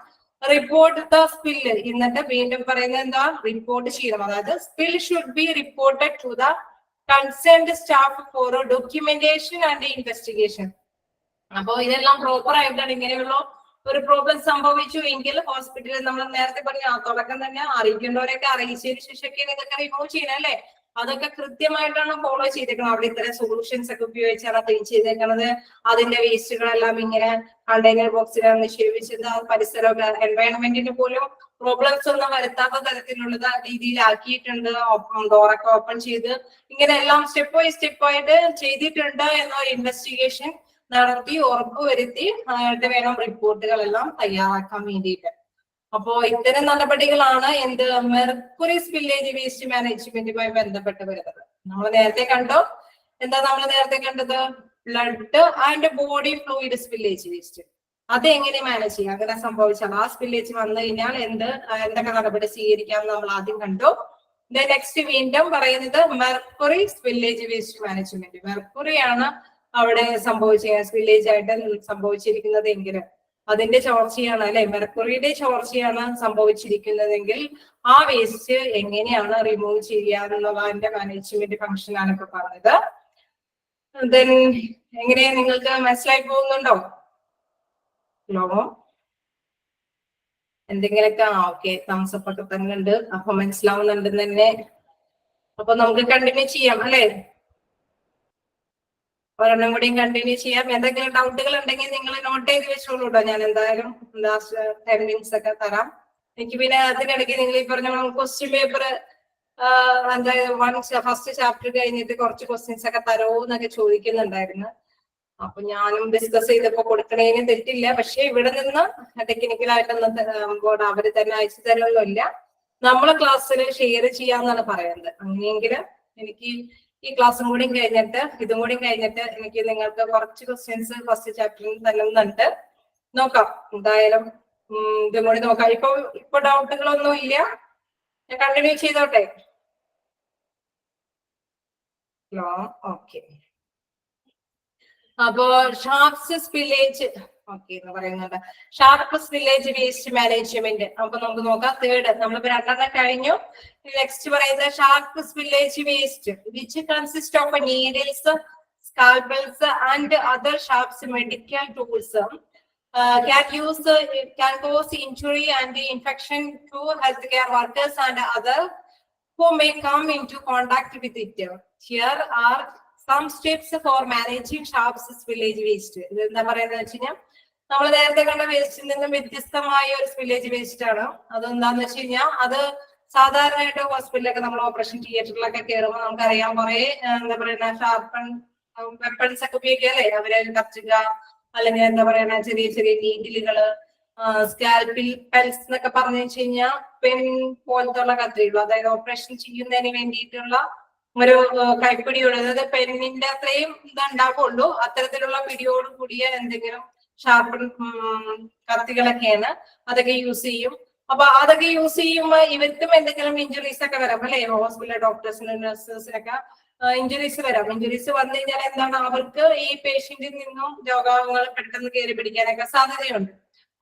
റിപ്പോർട്ട് ദ സ്പില്ല്, എന്നിട്ട് വീണ്ടും പറയുന്നത് എന്താ, റിപ്പോർട്ട് ചെയ്യണം. അതായത് spill should be reported to the concerned staff for documentation and investigation. അപ്പോ ഇതെല്ലാം പ്രോപ്പർ ആയിട്ടാണ് ഇങ്ങനെയുള്ള ഒരു പ്രോബ്ലം സംഭവിച്ചു എങ്കിൽ ഹോസ്പിറ്റലിൽ നമ്മൾ നേരത്തെ പറഞ്ഞ തുടക്കം തന്നെ അറിയിക്കേണ്ടവരെയൊക്കെ അറിയിച്ചതിന് ശേഷമൊക്കെയാണ് ഇതൊക്കെ റിമൂവ് ചെയ്യണം അല്ലെ. അതൊക്കെ കൃത്യമായിട്ടാണ് ഫോളോ ചെയ്തേക്കണം. അവിടെ ഇത്തരം സൊല്യൂഷൻസ് ഒക്കെ ഉപയോഗിച്ചാണ് ക്ലീൻ ചെയ്തേക്കുന്നത്. അതിന്റെ വേസ്റ്റുകളെല്ലാം ഇങ്ങനെ കണ്ടെയ്നർ ബോക്സിലാണ് നിക്ഷേപിച്ചത്. പരിസരമൊക്കെ എൻവയോൺമെന്റിന് പോലും പ്രോബ്ലംസ് ഒന്നും വരുത്താത്ത തരത്തിലുള്ള രീതിയിലാക്കിയിട്ടുണ്ട്. ഡോറൊക്കെ ഓപ്പൺ ചെയ്ത് ഇങ്ങനെ എല്ലാം സ്റ്റെപ്പ് ബൈ സ്റ്റെപ്പ് ആയിട്ട് ചെയ്തിട്ടുണ്ട് എന്നൊരു ഇൻവെസ്റ്റിഗേഷൻ നടത്തി ഉറപ്പുവരുത്തി ആയിട്ട് വേണം റിപ്പോർട്ടുകളെല്ലാം തയ്യാറാക്കാൻ വേണ്ടിയിട്ട്. അപ്പോ ഇത്തരം നടപടികളാണ് എന്ത് മെർക്കുറി സ്പില്ലേജ് വേസ്റ്റ് മാനേജ്മെന്റുമായി ബന്ധപ്പെട്ട് വരുന്നത്. നമ്മൾ നേരത്തെ കണ്ടോ, എന്താ നമ്മൾ നേരത്തെ കണ്ടത്, blood and body fluid spillage waste. അത് എങ്ങനെ മാനേജ് ചെയ്യാം, അങ്ങനെ സംഭവിച്ചാൽ ആ സ്പില്ലേജ് വന്നു കഴിഞ്ഞാൽ എന്തൊക്കെ നടപടി സ്വീകരിക്കാം നമ്മൾ ആദ്യം കണ്ടു. നെക്സ്റ്റ് വീണ്ടും പറയുന്നത് മെർക്കുറി സ്പില്ലേജ് വേസ്റ്റ് മാനേജ്മെന്റ്. മെർക്കുറിയാണ് അവിടെ സ്പില്ലേജ് ആയിട്ട് സംഭവിച്ചിരിക്കുന്നത് എങ്കിൽ അതിന്റെ ചോർച്ചയാണ് അല്ലെ, മെർക്കുറിയുടെ ചോർച്ചയാണ് സംഭവിച്ചിരിക്കുന്നതെങ്കിൽ ആ വേസ്റ്റ് എങ്ങനെയാണ് റിമൂവ് ചെയ്യാന്നുള്ളതിന്റെ മാനേജ്മെന്റ് ഫംഗ്ഷൻ ആണ് ഇപ്പൊ പറഞ്ഞത്. ദെൻ എങ്ങനെയാ നിങ്ങൾക്ക് മനസ്സിലായി പോകുന്നുണ്ടോ? ഹലോ, എന്തെങ്കിലൊക്കെ ഓക്കെ തംസപ്പ് ഒക്കെ തന്നെ ഉണ്ട്. അപ്പൊ മനസ്സിലാവുന്നുണ്ടെന്ന് തന്നെ. അപ്പൊ നമുക്ക് കണ്ടിന്യൂ ചെയ്യാം അല്ലെ, ഒരെണ്ണം കൂടിയും കണ്ടിന്യൂ ചെയ്യാം. എന്തെങ്കിലും ഡൗട്ടുകൾ ഉണ്ടെങ്കിൽ നിങ്ങൾ നോട്ട് ചെയ്ത് വെച്ചോളൂ കേട്ടോ. ഞാൻ എന്തായാലും ലാസ്റ്റ് 10 minutes ഒക്കെ തരാം. എനിക്ക് പിന്നെ അതിനിടയ്ക്ക് നിങ്ങൾ ഈ പറഞ്ഞ ക്വസ്റ്റ്യൻ പേപ്പർ എന്താ ഫസ്റ്റ് ചാപ്റ്റർ കഴിഞ്ഞിട്ട് കുറച്ച് ക്വസ്റ്റ്യൻസ് ഒക്കെ തരുമോ എന്നൊക്കെ ചോദിക്കുന്നുണ്ടായിരുന്നു. അപ്പൊ ഞാനും ഡിസ്കസ് ചെയ്തപ്പോ കൊടുക്കണേന് തെറ്റില്ല. പക്ഷെ ഇവിടെ നിന്ന് ടെക്നിക്കലായിട്ടൊന്നും അവര് തന്നെ അയച്ചു തരുമൊന്നുമില്ല. നമ്മളെ ക്ലാസ്സിൽ ഷെയർ ചെയ്യാന്നാണ് പറയുന്നത്. അങ്ങനെയെങ്കിൽ എനിക്ക് ഈ ക്ലാസ്സും കൂടി കഴിഞ്ഞിട്ട് ഇതും കൂടി കഴിഞ്ഞിട്ട് എനിക്ക് നിങ്ങൾക്ക് കുറച്ച് ക്വസ്റ്റ്യൻസ് ഫസ്റ്റ് ചാപ്റ്ററിൽ തരുന്നുണ്ട്. നോക്കാം, എന്തായാലും ഇതും കൂടി നോക്കാം. ഇപ്പൊ ഡൗട്ടുകളൊന്നും ഇല്ല, ഞാൻ കണ്ടിന്യൂ ചെയ്തോട്ടെ. ഓക്കെ. അപ്പോ ഷാർപ്സ് സ്പില്ലേജ് ഓക്കെ എന്ന് പറയുന്നുണ്ട്. Sharp spillage waste management. അപ്പൊ നമുക്ക് നോക്കാം. തേർഡ് നമ്മളിപ്പോ 2 കഴിഞ്ഞു. നെക്സ്റ്റ് പറയുന്നത് sharp spillage waste which consist of needles, scalpels and other sharps medical tools can cause injury and infection to healthcare workers and other who may come into contact with it. Here are some steps for managing sharps spillage waste. ഇത് എന്താ പറയുന്നത് വെച്ച് കഴിഞ്ഞാൽ നമ്മൾ നേരത്തെ കണ്ട വേസ്റ്റിൽ നിന്നും വ്യത്യസ്തമായ ഒരു സ്പില്ലേജ് വേസ്റ്റ് ആണ്. അതെന്താന്ന് വെച്ച് കഴിഞ്ഞാൽ അത് സാധാരണയായിട്ട് ഹോസ്പിറ്റലിലൊക്കെ നമ്മൾ ഓപ്പറേഷൻ തിയേറ്ററിലൊക്കെ കയറുമ്പോൾ നമുക്കറിയാം കുറെ എന്താ പറയുക ഷാർപ്പൺ വെപ്പൺസ് ഒക്കെ ഉപയോഗിക്കല്ലേ, അവരെ കത്തുക അല്ലെങ്കിൽ എന്താ പറയുക ചെറിയ ചെറിയ നീഡിലുകള്, സ്കാൽപ്പിൽ പെൽസ് എന്നൊക്കെ പറഞ്ഞു വെച്ച് കഴിഞ്ഞാൽ പെൻ പോലത്തുള്ള കത്തികൾ, അതായത് ഓപ്പറേഷൻ ചെയ്യുന്നതിന് വേണ്ടിയിട്ടുള്ള ഒരു കൈപ്പിടിയോട്, അതായത് പെന്നിന്റെ അത്രയും ഇതുണ്ടാവുള്ളൂ അത്തരത്തിലുള്ള പിടിയോട് കൂടിയ എന്തെങ്കിലും ഷാർപ്പൺ കത്തികളൊക്കെയാണ്. അതൊക്കെ യൂസ് ചെയ്യും. അപ്പൊ അതൊക്കെ യൂസ് ചെയ്യുമ്പോൾ ഇവർക്കും എന്തെങ്കിലും ഇഞ്ചുറീസ് ഒക്കെ വരാം അല്ലെ. ഹോസ്പിറ്റൽ ഡോക്ടേഴ്സിനും നഴ്സസിനൊക്കെ ഇഞ്ചുറീസ് വരാം. ഇഞ്ചുറീസ് വന്നു കഴിഞ്ഞാൽ എന്താണ്, അവർക്ക് ഈ പേഷ്യന്റിൽ നിന്നും രോഗങ്ങൾ പെട്ടെന്ന് കയറി പിടിക്കാനൊക്കെ സാധ്യതയുണ്ട്.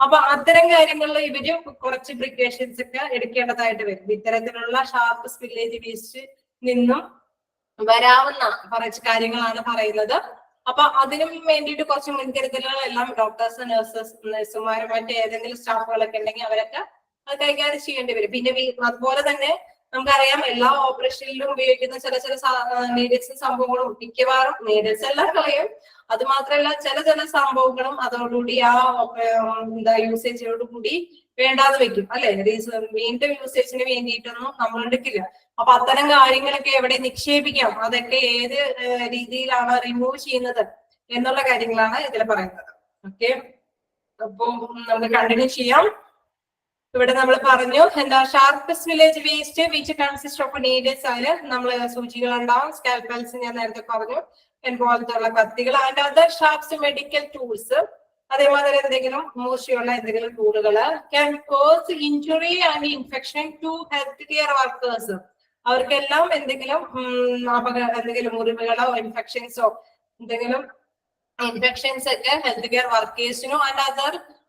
അപ്പൊ അത്തരം കാര്യങ്ങളിൽ ഇവര് കുറച്ച് പ്രിക്കോഷൻസ് ഒക്കെ എടുക്കേണ്ടതായിട്ട് വരും. ഇത്തരത്തിലുള്ള ഷാർപ്പ് സ്പില്ലേജ് വേസ്റ്റ് നിന്നും വരാവുന്ന കുറച്ച് കാര്യങ്ങളാണ് പറയുന്നത്. അപ്പൊ അതിനും വേണ്ടിയിട്ട് കുറച്ച് മുൻകരുതലുകളെല്ലാം ഡോക്ടേഴ്സ്, നഴ്സുമാരും മറ്റേ ഏതെങ്കിലും സ്റ്റാഫുകളൊക്കെ ഉണ്ടെങ്കിൽ അവരൊക്കെ അത് കൈകാര്യം ചെയ്യേണ്ടി വരും. പിന്നെ അതുപോലെ തന്നെ നമുക്കറിയാം എല്ലാ ഓപ്പറേഷനിലും ഉപയോഗിക്കുന്ന ചില നീഡിൽസ് സംഭവങ്ങളും, മിക്കവാറും നീഡിൽസ് എല്ലാം കളയും. അത് മാത്രമല്ല ചില സംഭവങ്ങളും അതോടുകൂടി ആ യൂസേജോട് കൂടി വേണ്ടാതെ വെക്കും അല്ലെ. വീണ്ടും യൂസേജിന് വേണ്ടിയിട്ടൊന്നും നമ്മൾ എടുക്കില്ല. അപ്പൊ അത്തരം കാര്യങ്ങളൊക്കെ എവിടെ നിക്ഷേപിക്കാം, അതൊക്കെ ഏത് രീതിയിലാണ് റിമൂവ് ചെയ്യുന്നത് എന്നുള്ള കാര്യങ്ങളാണ് ഇതിൽ പറയുന്നത്. ഓക്കെ, അപ്പൊ നമുക്ക് കണ്ടിന്യൂ ചെയ്യാം. ഇവിടെ നമ്മൾ പറഞ്ഞു എന്താ sharp spillage waste which consist of needles. അതില് നമ്മള് സൂചികൾ ഉണ്ടാവും, സ്കാൽപ്പൽസ് ഞാൻ നേരത്തെ പറഞ്ഞു, പോലത്തുള്ള കത്തികൾ, and other sharps medical tools, അതേമാതിരി എന്തെങ്കിലും മൂർച്ചയുള്ള എന്തെങ്കിലും ടൂളുകള്, can cause injury and infection to health care workers. അവർക്കെല്ലാം എന്തെങ്കിലും മുറിവുകളോ ഇൻഫെക്ഷൻസോ എന്തെങ്കിലും ഇൻഫെക്ഷൻസ് ഒക്കെ ഹെൽത്ത് കെയർ വർക്കേഴ്സിനോ ആൻഡ്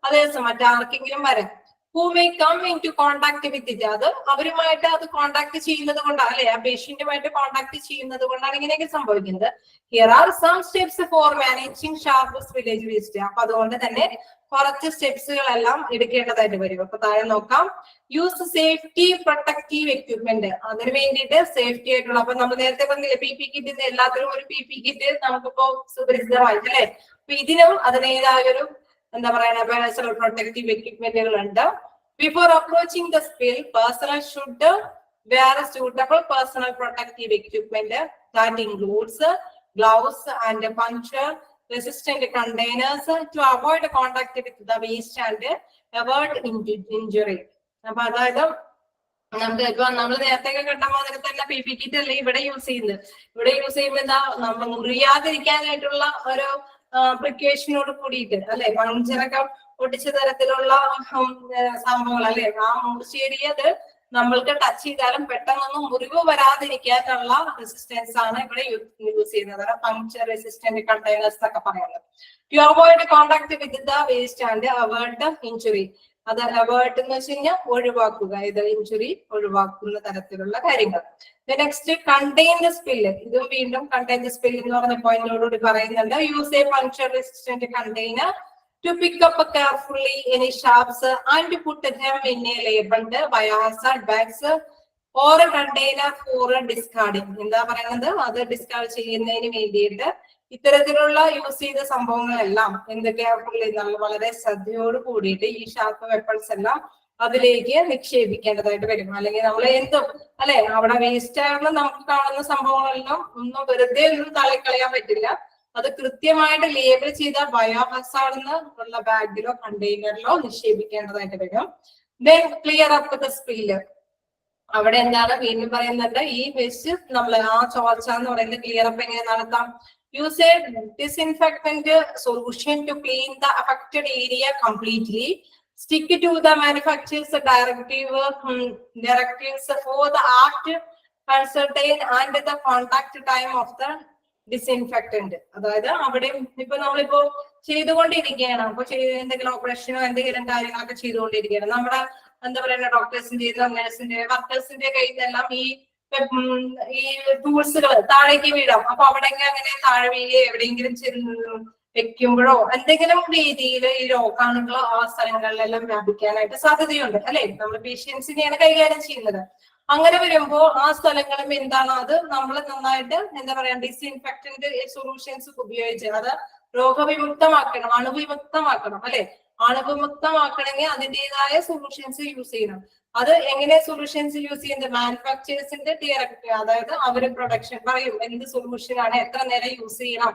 അതേ മറ്റാർക്കെങ്കിലും വരാം. who may come into contact with it. അത് അവരുമായിട്ട് അത് കോണ്ടാക്ട് ചെയ്യുന്നത് കൊണ്ടാണ് അല്ലെ, ആ പേഷ്യന്റുമായിട്ട് കോണ്ടാക്ട് ചെയ്യുന്നത് കൊണ്ടാണ് ഇങ്ങനെയൊക്കെ സംഭവിക്കുന്നത്. Here are some steps for managing sharp spillage waste. അപ്പൊ അതുകൊണ്ട് തന്നെ കുറച്ച് സ്റ്റെപ്സുകളെല്ലാം എടുക്കേണ്ടതായിട്ട് വരും. അപ്പൊ താഴെ നോക്കാം. Use safety protective equipment. അതിന് വേണ്ടിയിട്ട് സേഫ്റ്റി ആയിട്ടുള്ള, അപ്പൊ നമ്മൾ നേരത്തെ പറഞ്ഞില്ലേ PP കിറ്റ്, എല്ലാത്തിനും ഒരു PP കിറ്റ് നമുക്കിപ്പോ സുപരിചിതമായി അല്ലെ. അപ്പൊ ഇതിനും അതിനേതായൊരു എന്താ പറയുക പേഴ്സണൽ പ്രൊട്ടക്റ്റീവ് എക്യുപ്മെന്റുകൾ ഉണ്ട്. Before approaching the spill, personnel should wear a suitable personal protective equipment that includes gloves and puncture resistant containers to avoid contact with the waste and avoid injury. അപ്പൊ അതായത് നമ്മൾ നേരത്തെ കണ്ട മാതിരി തന്നെ PP കിറ്റ് അല്ലേ ഇവിടെ യൂസ് ചെയ്യുന്നത്. ഇവിടെ യൂസ് ചെയ്യുമ്പോൾ എന്താ, നമ്മൾ മുറിയാതിരിക്കാനായിട്ടുള്ള ഒരു പ്രിക്കോഷനോട് കൂടിയിട്ട് അല്ലെ, പഞ്ചറൊക്കെ ഒടിച്ച തരത്തിലുള്ള സംഭവങ്ങൾ അല്ലെ, ആ മൂർച്ചയേറിയത് നമ്മൾക്ക് ടച്ച് ചെയ്താലും പെട്ടെന്നൊന്നും മുറിവ് വരാതിരിക്കാനുള്ള റെസിസ്റ്റൻസ് ആണ് ഇവിടെ യൂസ് ചെയ്യുന്നത്. പങ്ക്ചർ റെസിസ്റ്റന്റ് കണ്ടെയ്നേഴ്സ് എന്നൊക്കെ പറയുന്നത്. To avoid contact with the waste and avoid injury. അത് അവോയ്ഡ് എന്ന് വെച്ച് കഴിഞ്ഞാൽ ഒഴിവാക്കുക, ഇത് ഇഞ്ചുറി ഒഴിവാക്കുന്ന തരത്തിലുള്ള കാര്യങ്ങൾ. Next contain the spill. ഇതും വീണ്ടും കണ്ടെയ്ൻ ദ സ്പില്ല് എന്ന് പറഞ്ഞ പോയിന്റോടുകൂടി പറയുന്നുണ്ട്. Use a puncture resistant container to pick up carefully any sharps and put them in a labeled biohazard bags or a container for discarding. എന്താ പറയുന്നത്, അത് discard ചെയ്യുന്നതിന് വേണ്ടിയിട്ട് ഇത്തരത്തിലുള്ള യൂസ് ചെയ്ത സംഭവങ്ങളെല്ലാം എന്ത് കെയർഫുള്ളി വളരെ ശ്രദ്ധയോട് കൂടിയിട്ട് ഈ ഷാർപ്പ് വെപ്പൺസ് എല്ലാം അതിലേക്ക് നിക്ഷേപിക്കേണ്ടതായിട്ട് വരും. അല്ലെങ്കിൽ നമ്മൾ എന്തും അല്ലെ, അവിടെ വേസ്റ്റ് ആകുന്ന നമുക്ക് കാണുന്ന സംഭവങ്ങളെല്ലാം ഒന്നും വെറുതെ ഒന്നും തള്ളിക്കളയാൻ പറ്റില്ല. അത് കൃത്യമായിട്ട് ലേബിൾ ചെയ്ത ബയോഹസാർഡ് ഉള്ള ബാഗിലോ കണ്ടെയ്നറിലോ നിക്ഷേപിക്കേണ്ടതായിട്ട് വരും. Then clear up the spill. അവിടെ എന്താണ് വീണ്ടും പറയുന്നുണ്ട്, ഈ വേസ്റ്റ് നമ്മൾ ആ ചോർച്ച എന്ന് പറയുന്നത് ക്ലിയർ അപ്പ് എങ്ങനെ നടത്താം. Use a disinfectant solution to clean the affected area completely. Stick to the manufacturer's directives for the act ascertain and the contact time of the disinfectant. അതായത് അവിടെ ഇപ്പൊ നമ്മളിപ്പോ ചെയ്തുകൊണ്ടിരിക്കുകയാണ്. അപ്പൊ എന്തെങ്കിലും ഓപ്പറേഷനോ എന്തെങ്കിലും കാര്യങ്ങളൊക്കെ ചെയ്തുകൊണ്ടിരിക്കുകയാണ്. നമ്മുടെ എന്താ പറയുക, ഡോക്ടേഴ്സിന്റെ നഴ്സിന്റെ വർക്കേഴ്സിന്റെ കയ്യിൽ നിന്നെല്ലാം ഈ ടൂൾസുകൾ താഴേക്ക് വീഴാം. അപ്പൊ അവിടെ അങ്ങനെ താഴെ വീഴ് എവിടെയെങ്കിലും വെക്കുമ്പോഴോ എന്തെങ്കിലും രീതിയിൽ ഈ രോഗാണുക്കൾ ആ സ്ഥലങ്ങളിലെല്ലാം വ്യാപിക്കാനായിട്ട് സാധ്യതയുണ്ട് അല്ലെ. നമ്മൾ പേഷ്യൻസിനെയാണ് കൈകാര്യം ചെയ്യുന്നത്. അങ്ങനെ വരുമ്പോ ആ സ്ഥലങ്ങളും എന്താണ്, അത് നമ്മൾ നന്നായിട്ട് എന്താ പറയാ ഡിസ്ഇൻഫെക്റ്റന്റ് സൊല്യൂഷൻസ് ഉപയോഗിച്ച് അത് രോഗവിമുക്തമാക്കണം, അണുവിമുക്തമാക്കണം അല്ലെ. അണുവിമുക്തമാക്കണമെങ്കിൽ അതിൻ്റെതായ സൊല്യൂഷൻസ് യൂസ് ചെയ്യണം. അത് എങ്ങനെ സൊല്യൂഷൻസ് യൂസ് ചെയ്യുന്നത്? മാനുഫാക്ചേഴ്സിന്റെ ഡയറക്റ്റ്, അതായത് അവര് പ്രൊഡക്ഷൻ പറയും എന്ത് സൊല്യൂഷൻ ആണ്, എത്ര നേരം യൂസ് ചെയ്യണം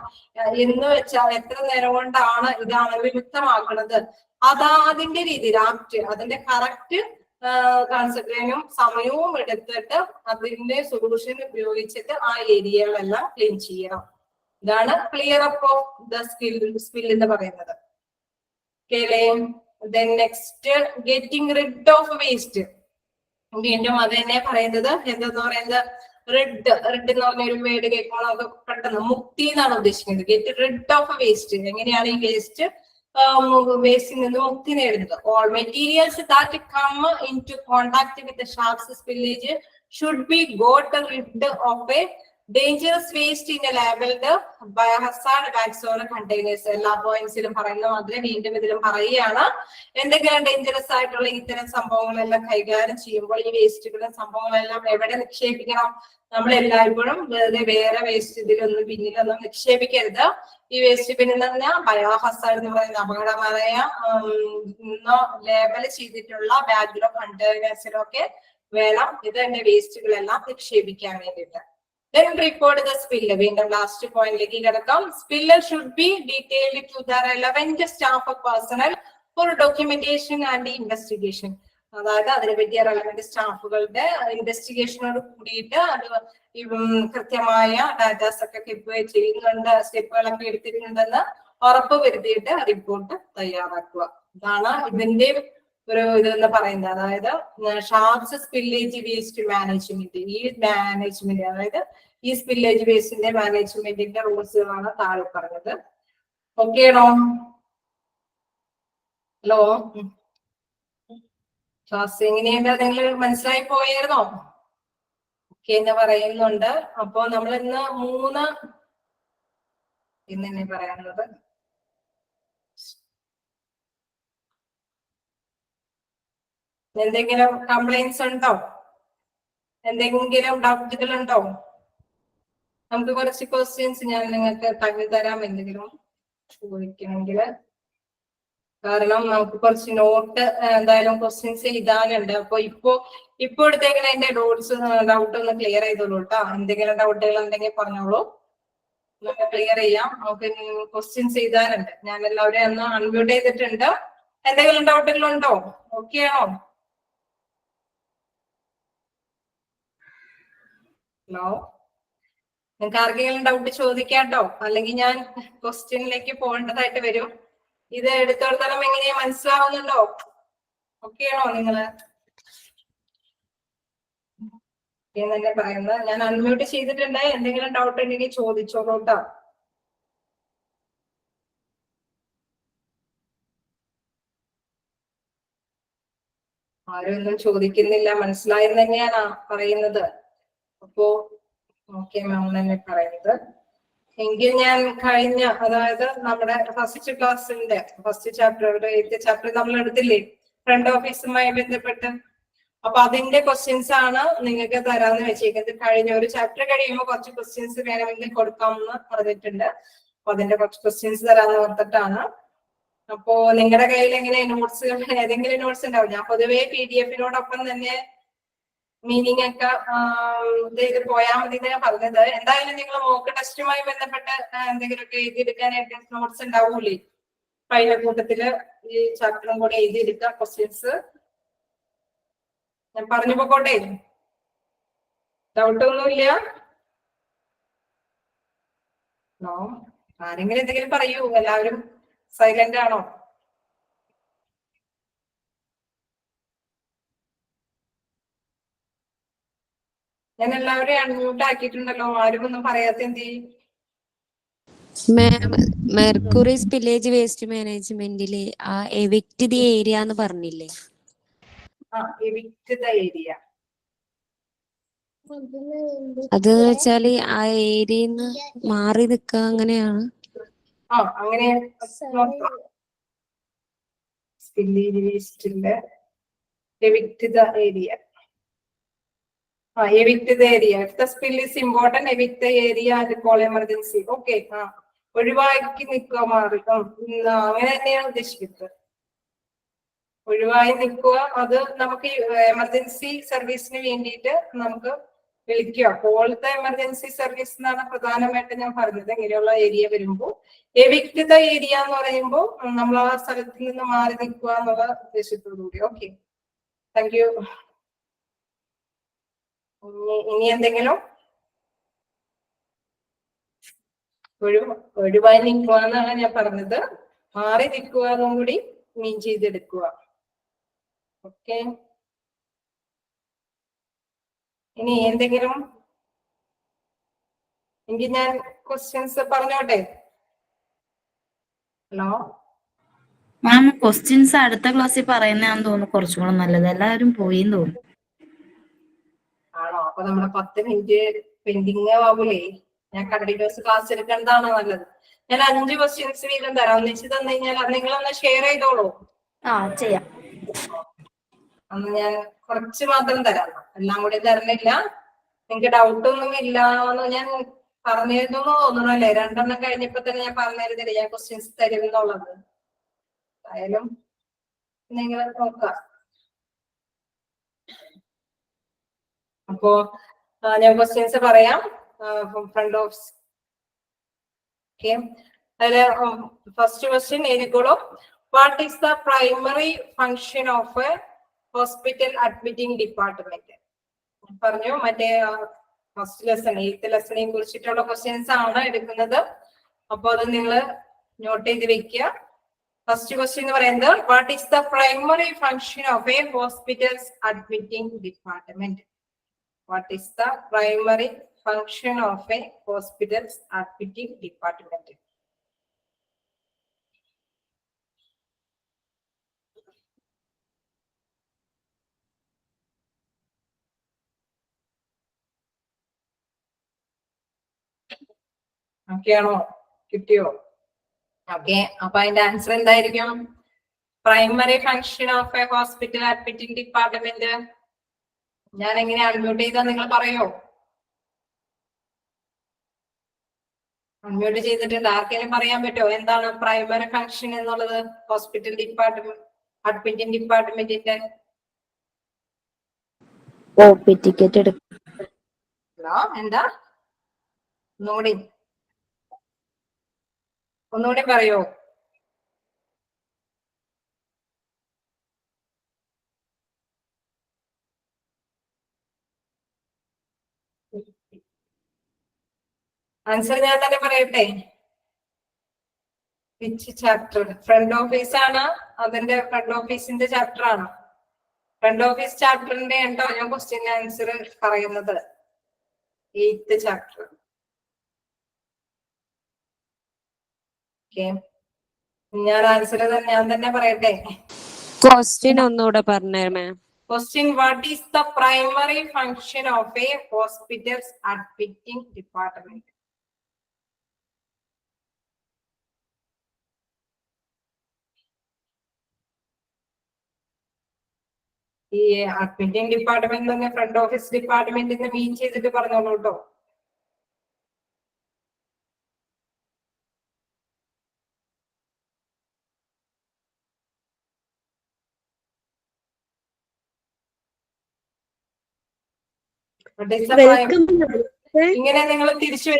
എന്ന് വെച്ചാൽ എത്ര നേരം കൊണ്ടാണ് ഇത് അണുവിമുക്തമാക്കുന്നത്, അതിന്റെ രീതിയിൽ അതിന്റെ കറക്റ്റ് കൺസെപ്റ്റിനും സമയവും എടുത്തിട്ട് അതിന്റെ സൊല്യൂഷൻ ഉപയോഗിച്ചിട്ട് ആ ഏരിയകളെല്ലാം ക്ലീൻ ചെയ്യണം. ഇതാണ് clear up of the spill എന്ന് പറയുന്നത്. Then next, getting rid of waste. വീണ്ടും അത് തന്നെ പറയുന്നത് എന്താന്ന് പറയുന്നത്, റിഡ് എന്ന് പറഞ്ഞ ഒരു വേർഡ് കേൾക്കുമ്പോൾ നമുക്ക് പെട്ടെന്ന് മുക്തി എന്നാണ് ഉദ്ദേശിക്കുന്നത്. Get rid of waste. എങ്ങനെയാണ് ഈ വേസ്റ്റിൽ നിന്ന് മുക്തി നേടുന്നത്? All materials that come into contact with sharps spillage should be got rid of a dangerous waste in a labelled biohazard bags or containers. എല്ലാ പോയിന്റ്സിലും പറയുന്ന മാതിരി വീണ്ടും ഇതിലും പറയുകയാണ്, എന്തെങ്കിലും ഡേഞ്ചറസ് ആയിട്ടുള്ള ഇത്തരം സംഭവങ്ങളെല്ലാം കൈകാര്യം ചെയ്യുമ്പോൾ ഈ വേസ്റ്റുകളും സംഭവങ്ങളെല്ലാം എവിടെ നിക്ഷേപിക്കണം? നമ്മൾ എല്ലായ്പ്പോഴും വേറെ വേസ്റ്റ് ഇതിലൊന്നും പിന്നിലൊന്നും നിക്ഷേപിക്കരുത്. ഈ വേസ്റ്റ് പിന്നിൽ പറഞ്ഞാൽ ബയോഹസാർഡ് എന്ന് പറയുന്ന അപകടമായ ലേബൽ ചെയ്തിട്ടുള്ള ബാഗിലോ കണ്ടെയ്നേഴ്സിലോ ഒക്കെ വേണം ഇത് തന്നെ വേസ്റ്റുകളെല്ലാം നിക്ഷേപിക്കാൻ വേണ്ടിയിട്ട്. Then report the spill. വീണ്ടും ലാസ്റ്റ് പോയിന്റിലേക്ക് കിടക്കാം. Spiller should be detailed to the relevant staff personnel for documentation and investigation. അതായത് അതിനെ പറ്റിയ റെലവെന്റ് സ്റ്റാഫുകളുടെ ഇൻവെസ്റ്റിഗേഷനോട് കൂടിയിട്ട് അത് കൃത്യമായ ഡാറ്റാസ് ഒക്കെ കീപ്പ് ചെയ്യുന്നുണ്ട്, സ്റ്റെപ്പുകളൊക്കെ എടുത്തിട്ടുണ്ടെന്ന് ഉറപ്പ് വരുത്തിയിട്ട് റിപ്പോർട്ട് തയ്യാറാക്കുക. ഇതാണ് ഇതിന്റെ ഒരു ഇതെന്ന് പറയുന്നത്. അതായത് ഷാർപ്സ് സ്പില്ലേജ് വേസ്റ്റ് മാനേജ്മെന്റ്, ഈ മാനേജ്മെന്റ് അതായത് ഈ സ്പില്ലേജ് വേസ്റ്റിന്റെ മാനേജ്മെന്റിന്റെ റൂൾസുകളാണ് താഴെ പറഞ്ഞത്. ഓക്കെ ആണോ? ഹലോ, ക്ലാസ് എങ്ങനെയുണ്ട്? നിങ്ങൾ മനസ്സിലായി പോയായിരുന്നോ? ഓക്കെ എന്ന് പറയുന്നുണ്ട്. അപ്പോ നമ്മൾ ഇന്ന് തന്നെ പറയാനുള്ളത് എന്തെങ്കിലും കംപ്ലൈന്റ്സ് ഉണ്ടോ? എന്തെങ്കിലും ഡൗട്ടുകൾ ഉണ്ടോ? നമുക്ക് കുറച്ച് ക്വസ്റ്റ്യൻസ് ഞാൻ നിങ്ങൾക്ക് തങ്ങി തരാം എന്തെങ്കിലും ചോദിക്കണമെങ്കിൽ. കാരണം നമുക്ക് കുറച്ച് നോട്ട് എന്തായാലും ക്വസ്റ്റ്യൻസ് എഴുതാനുണ്ട്. അപ്പൊ ഇപ്പൊ എടുത്തേക്കുന്ന അതിന്റെ ഡൗട്ട് ഒന്ന് ക്ലിയർ ചെയ്തോളൂ കേട്ടോ. എന്തെങ്കിലും ഡൗട്ടുകൾ ഉണ്ടെങ്കിൽ പറഞ്ഞോളൂ, നമുക്ക് ക്ലിയർ ചെയ്യാം. നമുക്ക് ക്വസ്റ്റ്യൻസ് എഴുതാനുണ്ട്. ഞാൻ എല്ലാവരെയും ഒന്ന് അൺമ്യൂട്ട് ചെയ്തിട്ടുണ്ട്. എന്തെങ്കിലും ഡൗട്ടുകൾ ഉണ്ടോ? ഓക്കെ ആണോ? ഹലോ, നിങ്ങൾക്ക് ആർക്കെങ്കിലും ഡൗട്ട് ചോദിക്കാട്ടോ, അല്ലെങ്കിൽ ഞാൻ ക്വസ്റ്റ്യനിലേക്ക് പോകേണ്ടതായിട്ട് വരും. ഇത് എടുത്തോടത്തോളം എങ്ങനെയാ മനസ്സിലാവുന്നുണ്ടോ? ഓക്കെ ആണോ നിങ്ങള്? തന്നെ പറയുന്നത് ഞാൻ അൺമ്യൂട്ട് ചെയ്തിട്ടുണ്ട്. എന്തെങ്കിലും ഡൗട്ട് ഉണ്ടെങ്കിൽ ചോദിച്ചോളൂ കേട്ടോ. ആരും ഒന്നും ചോദിക്കുന്നില്ല, മനസ്സിലായെന്ന് തന്നെയാണ് പറയുന്നത്. അപ്പോ ഓക്കെ മാം തന്നെ പറയുന്നത്. എങ്കിൽ ഞാൻ കഴിഞ്ഞ, അതായത് നമ്മുടെ ഫസ്റ്റ് ക്ലാസ്സിന്റെ ഫസ്റ്റ് ചാപ്റ്റർ 8th ചാപ്റ്റർ നമ്മൾ എടുത്തില്ലേ ഫ്രണ്ട് ഓഫീസുമായി ബന്ധപ്പെട്ട്? അപ്പൊ അതിന്റെ ക്വസ്റ്റ്യൻസ് ആണ് നിങ്ങൾക്ക് തരാന്ന് വെച്ചേക്കുന്നത്. കഴിഞ്ഞ ഒരു ചാപ്റ്റർ കഴിയുമ്പോൾ കുറച്ച് ക്വസ്റ്റ്യൻസ് വേണമെങ്കിൽ കൊടുക്കാമെന്ന് പറഞ്ഞിട്ടുണ്ട്. അപ്പൊ അതിന്റെ കുറച്ച് ക്വസ്റ്റ്യൻസ് തരാന്ന് ഓർത്തിട്ടാണ്. അപ്പോ നിങ്ങളുടെ കയ്യിൽ എങ്ങനെ നോട്ട്സുകൾ, ഏതെങ്കിലും നോട്ട്സ് ഉണ്ടാവും? ഞാൻ പൊതുവെ PDF-നോടൊപ്പം തന്നെ മീനിങ് ഒക്കെ ഇത് പോയാൽ മതി ഞാൻ പറഞ്ഞത്. എന്തായാലും നിങ്ങൾ മോക്ക് ടെസ്റ്റുമായി ബന്ധപ്പെട്ട് എന്തെങ്കിലുമൊക്കെ എഴുതിയെടുക്കാനായിട്ട് നോട്ട്സ് ഉണ്ടാവൂലേ? അതിന്റെ കൂട്ടത്തില് ഈ ചാപ്റ്ററും കൂടെ എഴുതിയെടുക്കാം ക്വസ്റ്റ്യൻസ്. ഞാൻ പറഞ്ഞു പോക്കോട്ടെ, ഡൗട്ടൊന്നുമില്ല? ആരെങ്കിലും എന്തെങ്കിലും പറയൂ. എല്ലാവരും സൈലന്റ് ആണോ? ഞാൻ എല്ലാവരെയും അൺമ്യൂട്ട് ആക്കിയിട്ടുണ്ടല്ലോ, ആരും ഒന്നും പറയാത്ത എന്ത്? മെർക്കുറി സ്പില്ലേജ് വേസ്റ്റ് മാനേജ്മെന്റില് ആ എവിക്ട് ദി ഏരിയ എന്ന് പറഞ്ഞില്ലേ? Evict the area. അത് വെച്ചാല് ആ ഏരിയന്ന് മാറി നിക്ക അങ്ങനെയാണ്. അങ്ങനെ നോക്കാം. സ്പില്ലേജ് വേസ്റ്റിന്റെ evict the area. Evict the area. If the spill is important, evict the area and call emergency. Okay. ഒഴിവാക്കി നിൽക്കുക, മാറി. അങ്ങനെ തന്നെയാണ് ഉദ്ദേശിക്കുന്നത്. ഒഴിവായി നിൽക്കുക. അത് നമുക്ക് എമർജൻസി സർവീസിന് വേണ്ടിയിട്ട് നമുക്ക് വിളിക്കുക. കോളത്തെ എമർജൻസി സർവീസ് എന്നാണ് പ്രധാനമായിട്ട് ഞാൻ പറഞ്ഞത്. ഇങ്ങനെയുള്ള ഏരിയ വരുമ്പോൾ എവിക്ട് ദ ഏരിയ എന്ന് പറയുമ്പോൾ നമ്മൾ ആ സ്ഥലത്ത് നിന്ന് മാറി നിൽക്കുക എന്നുള്ള ഉദ്ദേശത്തോടു കൂടി. Okay, thank you. ഇനി എന്തെങ്കിലും? ഒഴിവായി നിൽക്കുക എന്നാണ് ഞാൻ പറഞ്ഞത്. മാറി നിൽക്കുക എന്നും കൂടി മീൻ ചെയ്തെടുക്കുക. ഓക്കെ, ഇനി എന്തെങ്കിലും? എങ്കിൽ ഞാൻ ക്വസ്റ്റ്യൻസ് പറഞ്ഞോട്ടെ. ഹലോ മാം, ക്വസ്റ്റ്യൻസ് അടുത്ത ക്ലാസ്സിൽ പറയുന്നതാന്ന് തോന്നുന്നു കുറച്ചും കൂടെ നല്ലത്. എല്ലാവരും പോയിന്ന് തോന്നുന്നു. ആണോ? അപ്പൊ നമ്മുടെ 10 മിനിറ്റ് പെൻഡിങ് ആവൂലേ? ഞാൻ കണ്ടിന്യൂസ് ക്ലാസ് എടുക്കേണ്ടതാണ് നല്ലത്. ഞാൻ 5 ക്വസ്റ്റ്യൻസ് വീതം തരാം. ഒന്നിച്ച് തന്നു കഴിഞ്ഞാൽ അത് നിങ്ങളൊന്ന് ഷെയർ ചെയ്തോളൂ. ചെയ്യാം. അന്ന് ഞാൻ കുറച്ച് മാത്രം തരാം, എല്ലാം കൂടി തരുന്നില്ല. നിങ്ങൾക്ക് ഡൗട്ട് ഒന്നും ഇല്ല എന്ന് ഞാൻ പറഞ്ഞിരുന്നു തോന്നുന്നു അല്ലേ? 2 എണ്ണം കഴിഞ്ഞപ്പോ തന്നെ ഞാൻ പറഞ്ഞിരുന്നില്ല ഞാൻ ക്വസ്റ്റ്യൻസ് തരും എന്നുള്ളത്. ആയാലും നിങ്ങൾ നോക്കാം. അപ്പോ ഞാൻ ക്വസ്റ്റ്യൻസ് പറയാം. ഫ്രണ്ട് ഓഫ് അതില് ഫസ്റ്റ് ക്വസ്റ്റ്യൻ എഴുതിക്കോളൂ. What is the primary function of a hospital admitting department? പറഞ്ഞു. മറ്റേ ഫസ്റ്റ് ലെസൺ 8th ലെസണിനെ കുറിച്ചിട്ടുള്ള ക്വസ്റ്റ്യൻസ് ആണ് എടുക്കുന്നത്. അപ്പൊ അത് നിങ്ങൾ നോട്ട് ചെയ്ത് വെക്കുക. ഫസ്റ്റ് ക്വസ്റ്റ്യൻ എന്ന് പറയുന്നത് what is the primary function of a hospitals admitting department? What is the primary function of a hospital's admitting department? Okay ആണോ? കിട്ടിയോ? ഓക്കെ, അപ്പൊ അതിന്റെ ആൻസർ എന്തായിരിക്കും? Primary function of a hospital admitting department. ഞാൻ എങ്ങനെ unmute ചെയ്താൽ നിങ്ങൾ പറയോ? അൺമ്യൂട്ട് ചെയ്തിട്ടുണ്ട്. ആർക്കെങ്കിലും പറയാൻ പറ്റുമോ എന്താണ് പ്രൈമറി ഫങ്ഷൻ എന്നുള്ളത് ഹോസ്പിറ്റൽ ഡിപ്പാർട്ട്മെന്റ് അഡ്മിറ്റിംഗ് ഡിപ്പാർട്ട്മെന്റിന്റെ? ടിക്കറ്റ് എടുക്കും. ഹലോ, എന്താ? ഒന്നുകൂടി പറയോ? ആൻസർ ഞാൻ തന്നെ പറയട്ടെ. Which chapter? ഫ്രണ്ട് ഓഫീസ് ആണ്. അതിന്റെ ഫ്രണ്ട് ഓഫീസിന്റെ ചാപ്റ്റർ ആണ്. ഫ്രണ്ട് ഓഫീസ് ചാപ്റ്ററിന്റെ ഉണ്ടോ ഞാൻ ക്വസ്റ്റ്യൻ ആൻസർ പറയുന്നത്? 8th chapter. ഓക്കെ, ഞാൻ ആൻസർ ഞാൻ തന്നെ പറയട്ടെ. ക്വസ്റ്റ്യൻ ഒന്നുകൂടെ പറഞ്ഞേ മാം. Question: What is the primary function of a hospital's admitting department? ഈ അഡ്മിറ്റിംഗ് ഡിപ്പാർട്ട്മെന്റ് തന്നെ ഫ്രണ്ട് ഓഫീസ് ഡിപ്പാർട്ട്മെന്റിന് മീൻ ചെയ്തിട്ട് പറഞ്ഞോളൂ കേട്ടോ. ഇങ്ങനെ നിങ്ങൾ തിരിച്ചു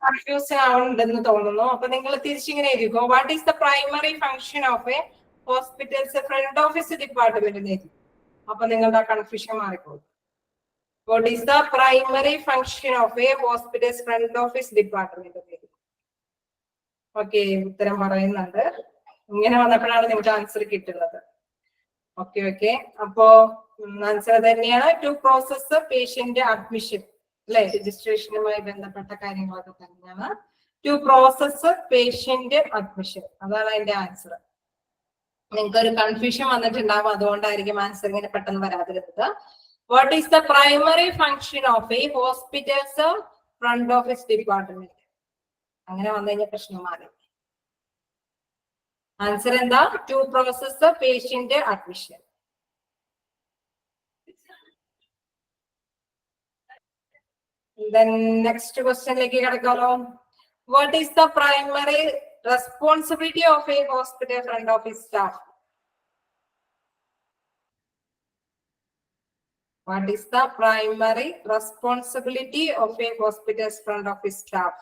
കൺഫ്യൂഷൻ ആവുന്നുണ്ടെന്ന് തോന്നുന്നു. അപ്പൊ നിങ്ങൾ തിരിച്ചിങ്ങനെ എഴുതിക്കോ. What is the primary function of a hospital's front office department? അപ്പൊ നിങ്ങളുടെ കൺഫ്യൂഷൻ മാറിക്കോളും. What is the primary function of a hospital's front office department? Okay, ഉത്തരം പറയുന്നുണ്ട്. ഇങ്ങനെ വന്നപ്പോഴാണ് നിങ്ങൾക്ക് ആൻസർ കിട്ടുന്നത്. ഓക്കെ, അപ്പോ ആൻസർ തന്നെയാണ്. ടു പ്രോസസ് പേഷ്യന്റ് അഡ്മിഷൻ അല്ലെ, രജിസ്ട്രേഷനുമായി ബന്ധപ്പെട്ട കാര്യങ്ങളൊക്കെ തന്നെയാണ്. ടു പ്രോസസ് പേഷ്യന്റ് അഡ്മിഷൻ, അതാണ് അതിന്റെ ആൻസർ. നിങ്ങൾക്ക് ഒരു കൺഫ്യൂഷൻ വന്നിട്ടുണ്ടാവും, അതുകൊണ്ടായിരിക്കും ആൻസർ ഇങ്ങനെ പെട്ടെന്ന് വരാതിരുന്നത്. What is the primary function of a hospital's front office department? അങ്ങനെ വന്നു കഴിഞ്ഞാൽ പ്രശ്നം മാറി. ആൻസർ എന്താ? To process patient admission. Next ക്വസ്റ്റ്യനിലേക്ക് കിടക്കാലോ. What is the primary responsibility of a hospital front office staff? What is the primary responsibility of a hospital's front office staff?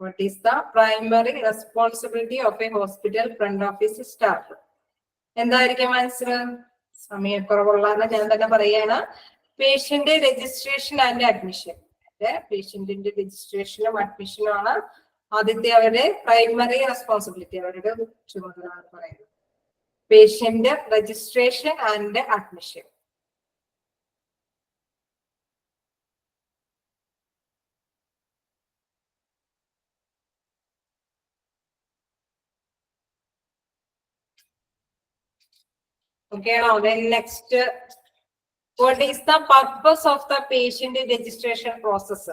What is the primary responsibility of a hospital front office staff? എന്തായിരിക്കും answer? സമയക്കുറവുള്ളതാണ്, ഞാൻ തന്നെ പറയാണ്. Patient registration and admission. പേഷ്യന്റിന്റെ രജിസ്ട്രേഷനും അഡ്മിഷനും ആണ് ആദ്യത്തെ അവരുടെ പ്രൈമറി റെസ്പോൺസിബിലിറ്റി, അവരുടെ ചുമതല പറയുന്നത്. Patient registration and admission. Okay, now then next, what is the purpose of the patient registration process?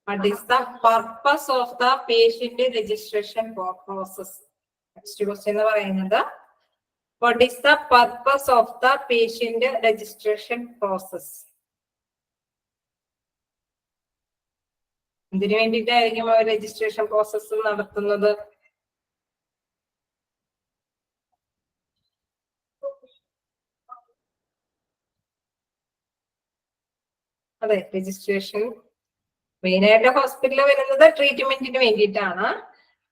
What is the purpose of the patient registration process? Next question എന്ന് പറയുന്നത് what is the purpose of the patient registration process? എന്തിനു വേണ്ടിയിട്ടായിരിക്കും അവർ registration process നടത്തുന്നത്? അതെ, registration main ആയിട്ട് ഹോസ്പിറ്റലിൽ വരുന്നത് ട്രീറ്റ്മെന്റിന് വേണ്ടിയിട്ടാണ്.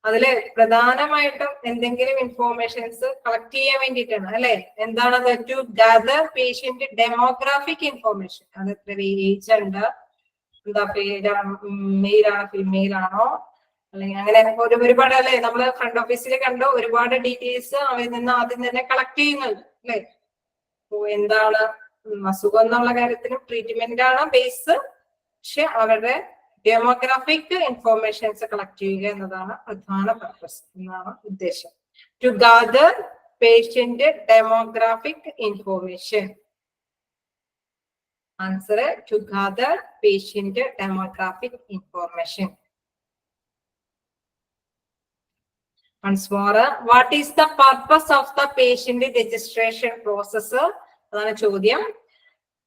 അതില് പ്രധാനമായിട്ടും എന്തെങ്കിലും ഇൻഫോർമേഷൻസ് കളക്ട് ചെയ്യാൻ വേണ്ടിയിട്ടാണ് അല്ലെ. എന്താണത്? To gather patient demographic information. അത് എത്ര ഏജ് ഉണ്ട്, എന്താ പേരാണ്, മെയിലാണോ ഫീമെയിൽ ആണോ, അല്ലെങ്കിൽ അങ്ങനെ ഒരുപാട് അല്ലെ. നമ്മള് ഫ്രണ്ട് ഓഫീസിൽ കണ്ടോ ഒരുപാട് ഡീറ്റെയിൽസ് അവരിൽ നിന്ന് ആദ്യം തന്നെ കളക്ട് ചെയ്യുന്നുണ്ട് അല്ലെ. എന്താണ് അസുഖം എന്നുള്ള കാര്യത്തിനും ട്രീറ്റ്മെന്റ് ആണ് ബേസ്, പക്ഷെ അവരുടെ ഡെമോഗ്രാഫിക് ഇൻഫോർമേഷൻസ് കളക്ട് ചെയ്യുക എന്നതാണ് പ്രധാന പർപ്പസ്, എന്നാണ് ഉദ്ദേശം. To gather patient demographic information. Answer to gather patient demographic information. Once more, what is the purpose of the patient registration process? അതാണ് ചോദ്യം.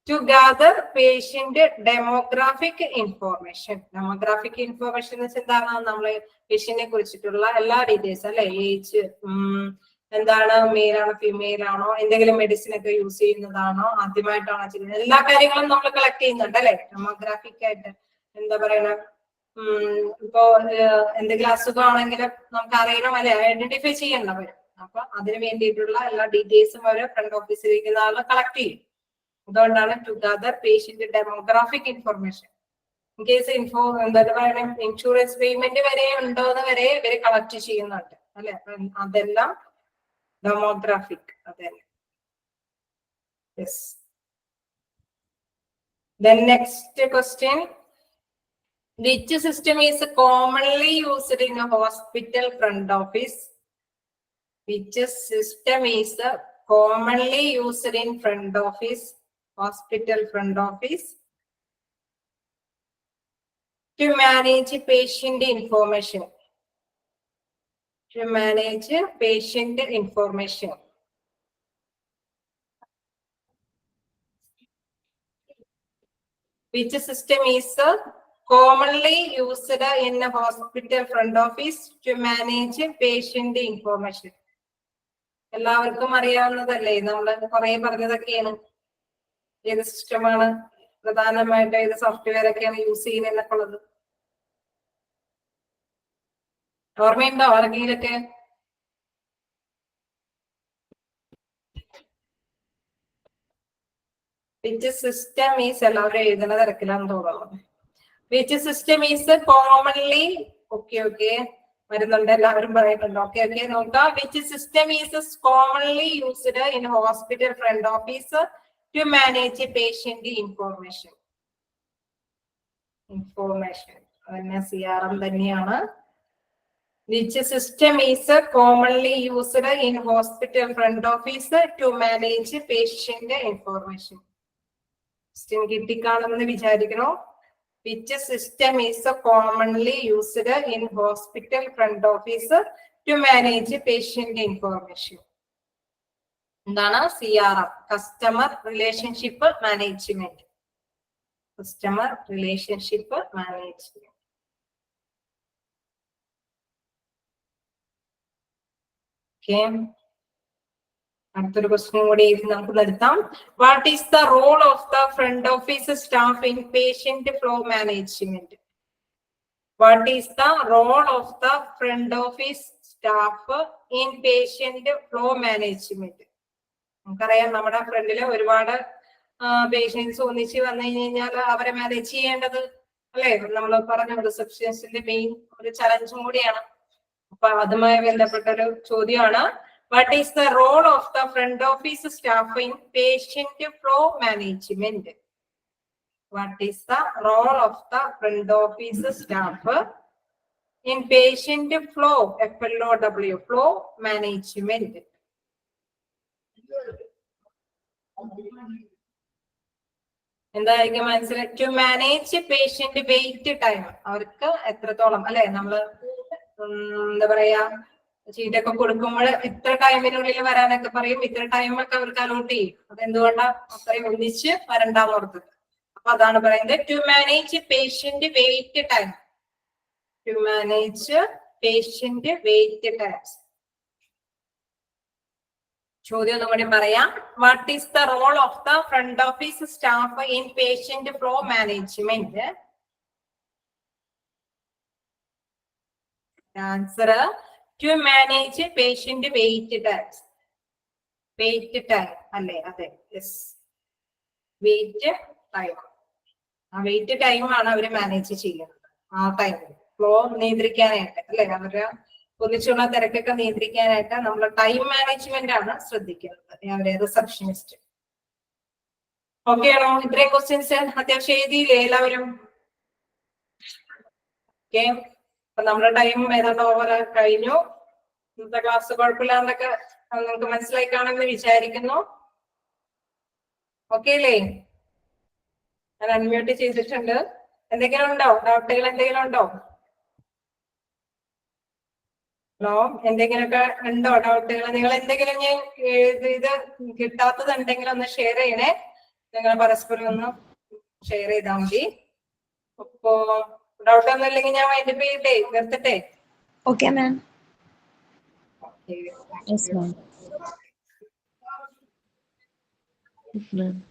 To gather patient demographic information. Demographic information എന്ന് വെച്ചാൽ എന്താണ്? നമ്മള് പേഷ്യന്റിനെ കുറിച്ചിട്ടുള്ള എല്ലാ ഡീറ്റെയിൽസ് അല്ലെ. ഏജ്, എന്താണ്, മെയിൽ ആണോ ഫീമെയിൽ ആണോ, എന്തെങ്കിലും മെഡിസിൻ ഒക്കെ യൂസ് ചെയ്യുന്നതാണോ, ആദ്യമായിട്ടാണോ ചെയ്യുന്നത്, എല്ലാ കാര്യങ്ങളും നമ്മൾ കളക്ട് ചെയ്യുന്നുണ്ട് അല്ലെ. ഡെമോഗ്രാഫിക് ആയിട്ട് എന്താ പറയണ, ഇപ്പോ എന്തെങ്കിലും അസുഖമാണെങ്കിലും നമുക്ക് അറിയണം അല്ലെ, ഐഡന്റിഫൈ ചെയ്യണം വരും. അപ്പൊ അതിന് വേണ്ടിയിട്ടുള്ള എല്ലാ ഡീറ്റെയിൽസും അവര് ഫ്രണ്ട് ഓഫീസിലിരിക്കുന്ന ആള് കളക്ട് ചെയ്യും. അതുകൊണ്ടാണ് to gather patient demographic information. In case എന്താ പറയുക, ഇൻഷുറൻസ് പേയ്മെന്റ് വരെ ഉണ്ടോ എന്ന് വരെ ഇവര് കളക്ട് ചെയ്യുന്നുണ്ട് അല്ലെ. അതെല്ലാം ഡെമോഗ്രാഫിക്. അതെ. Yes. Then next question. Which system is commonly used in a hospital front office? Which system is commonly used in front office, hospital front office, to manage patient information? To manage patient information. Which system is commonly used in a hospital front office to manage patient information? എല്ലാവർക്കും അറിയാവുന്നതല്ലേ, നമ്മള് കുറെ പറഞ്ഞതൊക്കെയാണ്. ഏത് സിസ്റ്റമാണ് പ്രധാനമായിട്ട്, ഏത് software ഒക്കെയാണ് use ചെയ്യുന്നതൊക്കെ ഉള്ളത് ഓർമ്മയുണ്ടോ ആർക്കെങ്കിലൊക്കെ? Which system is എല്ലാവരും എഴുതുന്ന തിരക്കിലാന്ന് തോന്നുന്നു. Which system is commonly okay വരുന്നുണ്ട് എല്ലാവരും പറയുന്നുണ്ട്. Okay നോക്കാം. Which system is commonly used in hospital front office to manage patient information? അതന്നെ CRM തന്നെയാണ്. Which system is commonly used in hospital front office to manage patient information? Question കിട്ടിക്കാണെന്ന് വിചാരിക്കണോ? Which system is commonly used in hospital front office to manage patient information? എന്താണ് CRM? Customer Relationship Management. Customer Relationship Management. Okay. അടുത്തൊരു question കൂടി നമുക്ക് നിർത്താം. What is the role of the front office staff in patient flow management? What is the role of the front office staff in patient flow management? നമുക്കറിയാം നമ്മുടെ ഫ്രണ്ടില് ഒരുപാട് patients ഒന്നിച്ച് വന്നു കഴിഞ്ഞാൽ അവരെ മാനേജ് ചെയ്യേണ്ടത് അല്ലെ നമ്മൾ പറഞ്ഞ റിസപ്ഷനിസ്റ്റിന്റെ മെയിൻ ഒരു ചലഞ്ചും കൂടിയാണ്. അപ്പൊ അതുമായി ബന്ധപ്പെട്ട ഒരു ചോദ്യമാണ്. What is the role of the front office staff in patient flow management? What is the role of the front office staff in patient flow, FLOW, flow management? എന്തായിരിക്കും മനസ്സിലായി? To manage patient wait time. അവർക്ക് എത്രത്തോളം അല്ലെ നമ്മള് എന്താ പറയാ ചീട്ടൊക്കെ കൊടുക്കുമ്പോൾ ഇത്ര ടൈമിനുള്ളിൽ വരാനൊക്കെ പറയും. ഇത്ര ടൈമൊക്കെ അവർക്ക് അലോട്ട് ചെയ്യും. അതെന്തുകൊണ്ടാ അത്രയും ഒന്നിച്ച് വരണ്ടാന്ന് ഓർത്തത്. അപ്പൊ അതാണ് പറയുന്നത് to manage patient wait time. To manage patient wait times. ചോദ്യം ഒന്നുകൂടി പറയാം. What is the role of the front office staff in patient flow management? Answer to manage patient wait times. Wait time അല്ലേ? അതെ, yes, wait time. ആ wait ടൈമാണ് അവര് manage ചെയ്യുന്നത്. ആ ടൈമിൽ ഫ്ലോ നിയന്ത്രിക്കാനായിട്ട് അല്ലെ, അവര് ഒന്നിച്ചുള്ള തിരക്കൊക്കെ നിയന്ത്രിക്കാനായിട്ട് നമ്മൾ ടൈം മാനേജ്മെന്റ് ആണ് ശ്രദ്ധിക്കുന്നത്. അവരെ റിസപ്ഷനിസ്റ്റ്. ഓക്കെ ആണോ? ഇത്രയും ക്വസ്റ്റ്യൻസ് അത്യാവശ്യം എഴുതിയില്ലേ എല്ലാവരും? ഓക്കെ, അപ്പൊ നമ്മുടെ ടൈം ഏതാണ്ട് ഓവർ കഴിഞ്ഞു. ഇന്നത്തെ ക്ലാസ് കുഴപ്പമില്ലാണ്ടൊക്കെ നിങ്ങൾക്ക് മനസ്സിലായി കാണുമെന്ന് വിചാരിക്കുന്നു. ഓക്കെ അല്ലേ? ഞാൻ അൺമ്യൂട്ട് ചെയ്തിട്ടുണ്ട്. എന്തെങ്കിലും ഉണ്ടോ? ഡൗട്ടുകൾ എന്തെങ്കിലും ഉണ്ടോ? ഹലോ, എന്തെങ്കിലുമൊക്കെ ഉണ്ടോ ഡൗട്ടുകൾ? നിങ്ങൾ എന്തെങ്കിലും ഞാൻ ഇത് കിട്ടാത്തത് ഉണ്ടെങ്കിൽ ഒന്ന് ഷെയർ ചെയ്യണേ. നിങ്ങൾ പരസ്പരം ഒന്ന് ഷെയർ ചെയ്താൽ മതി. അപ്പോ ഡൗട്ട് ഒന്നും ഇല്ലെങ്കിൽ ഞാൻ വൈൻഡപ്പ് ചെയ്യട്ടെ, നിർത്തട്ടെ? Okay, ma'am. Yes, ma'am. Yes, ma'am.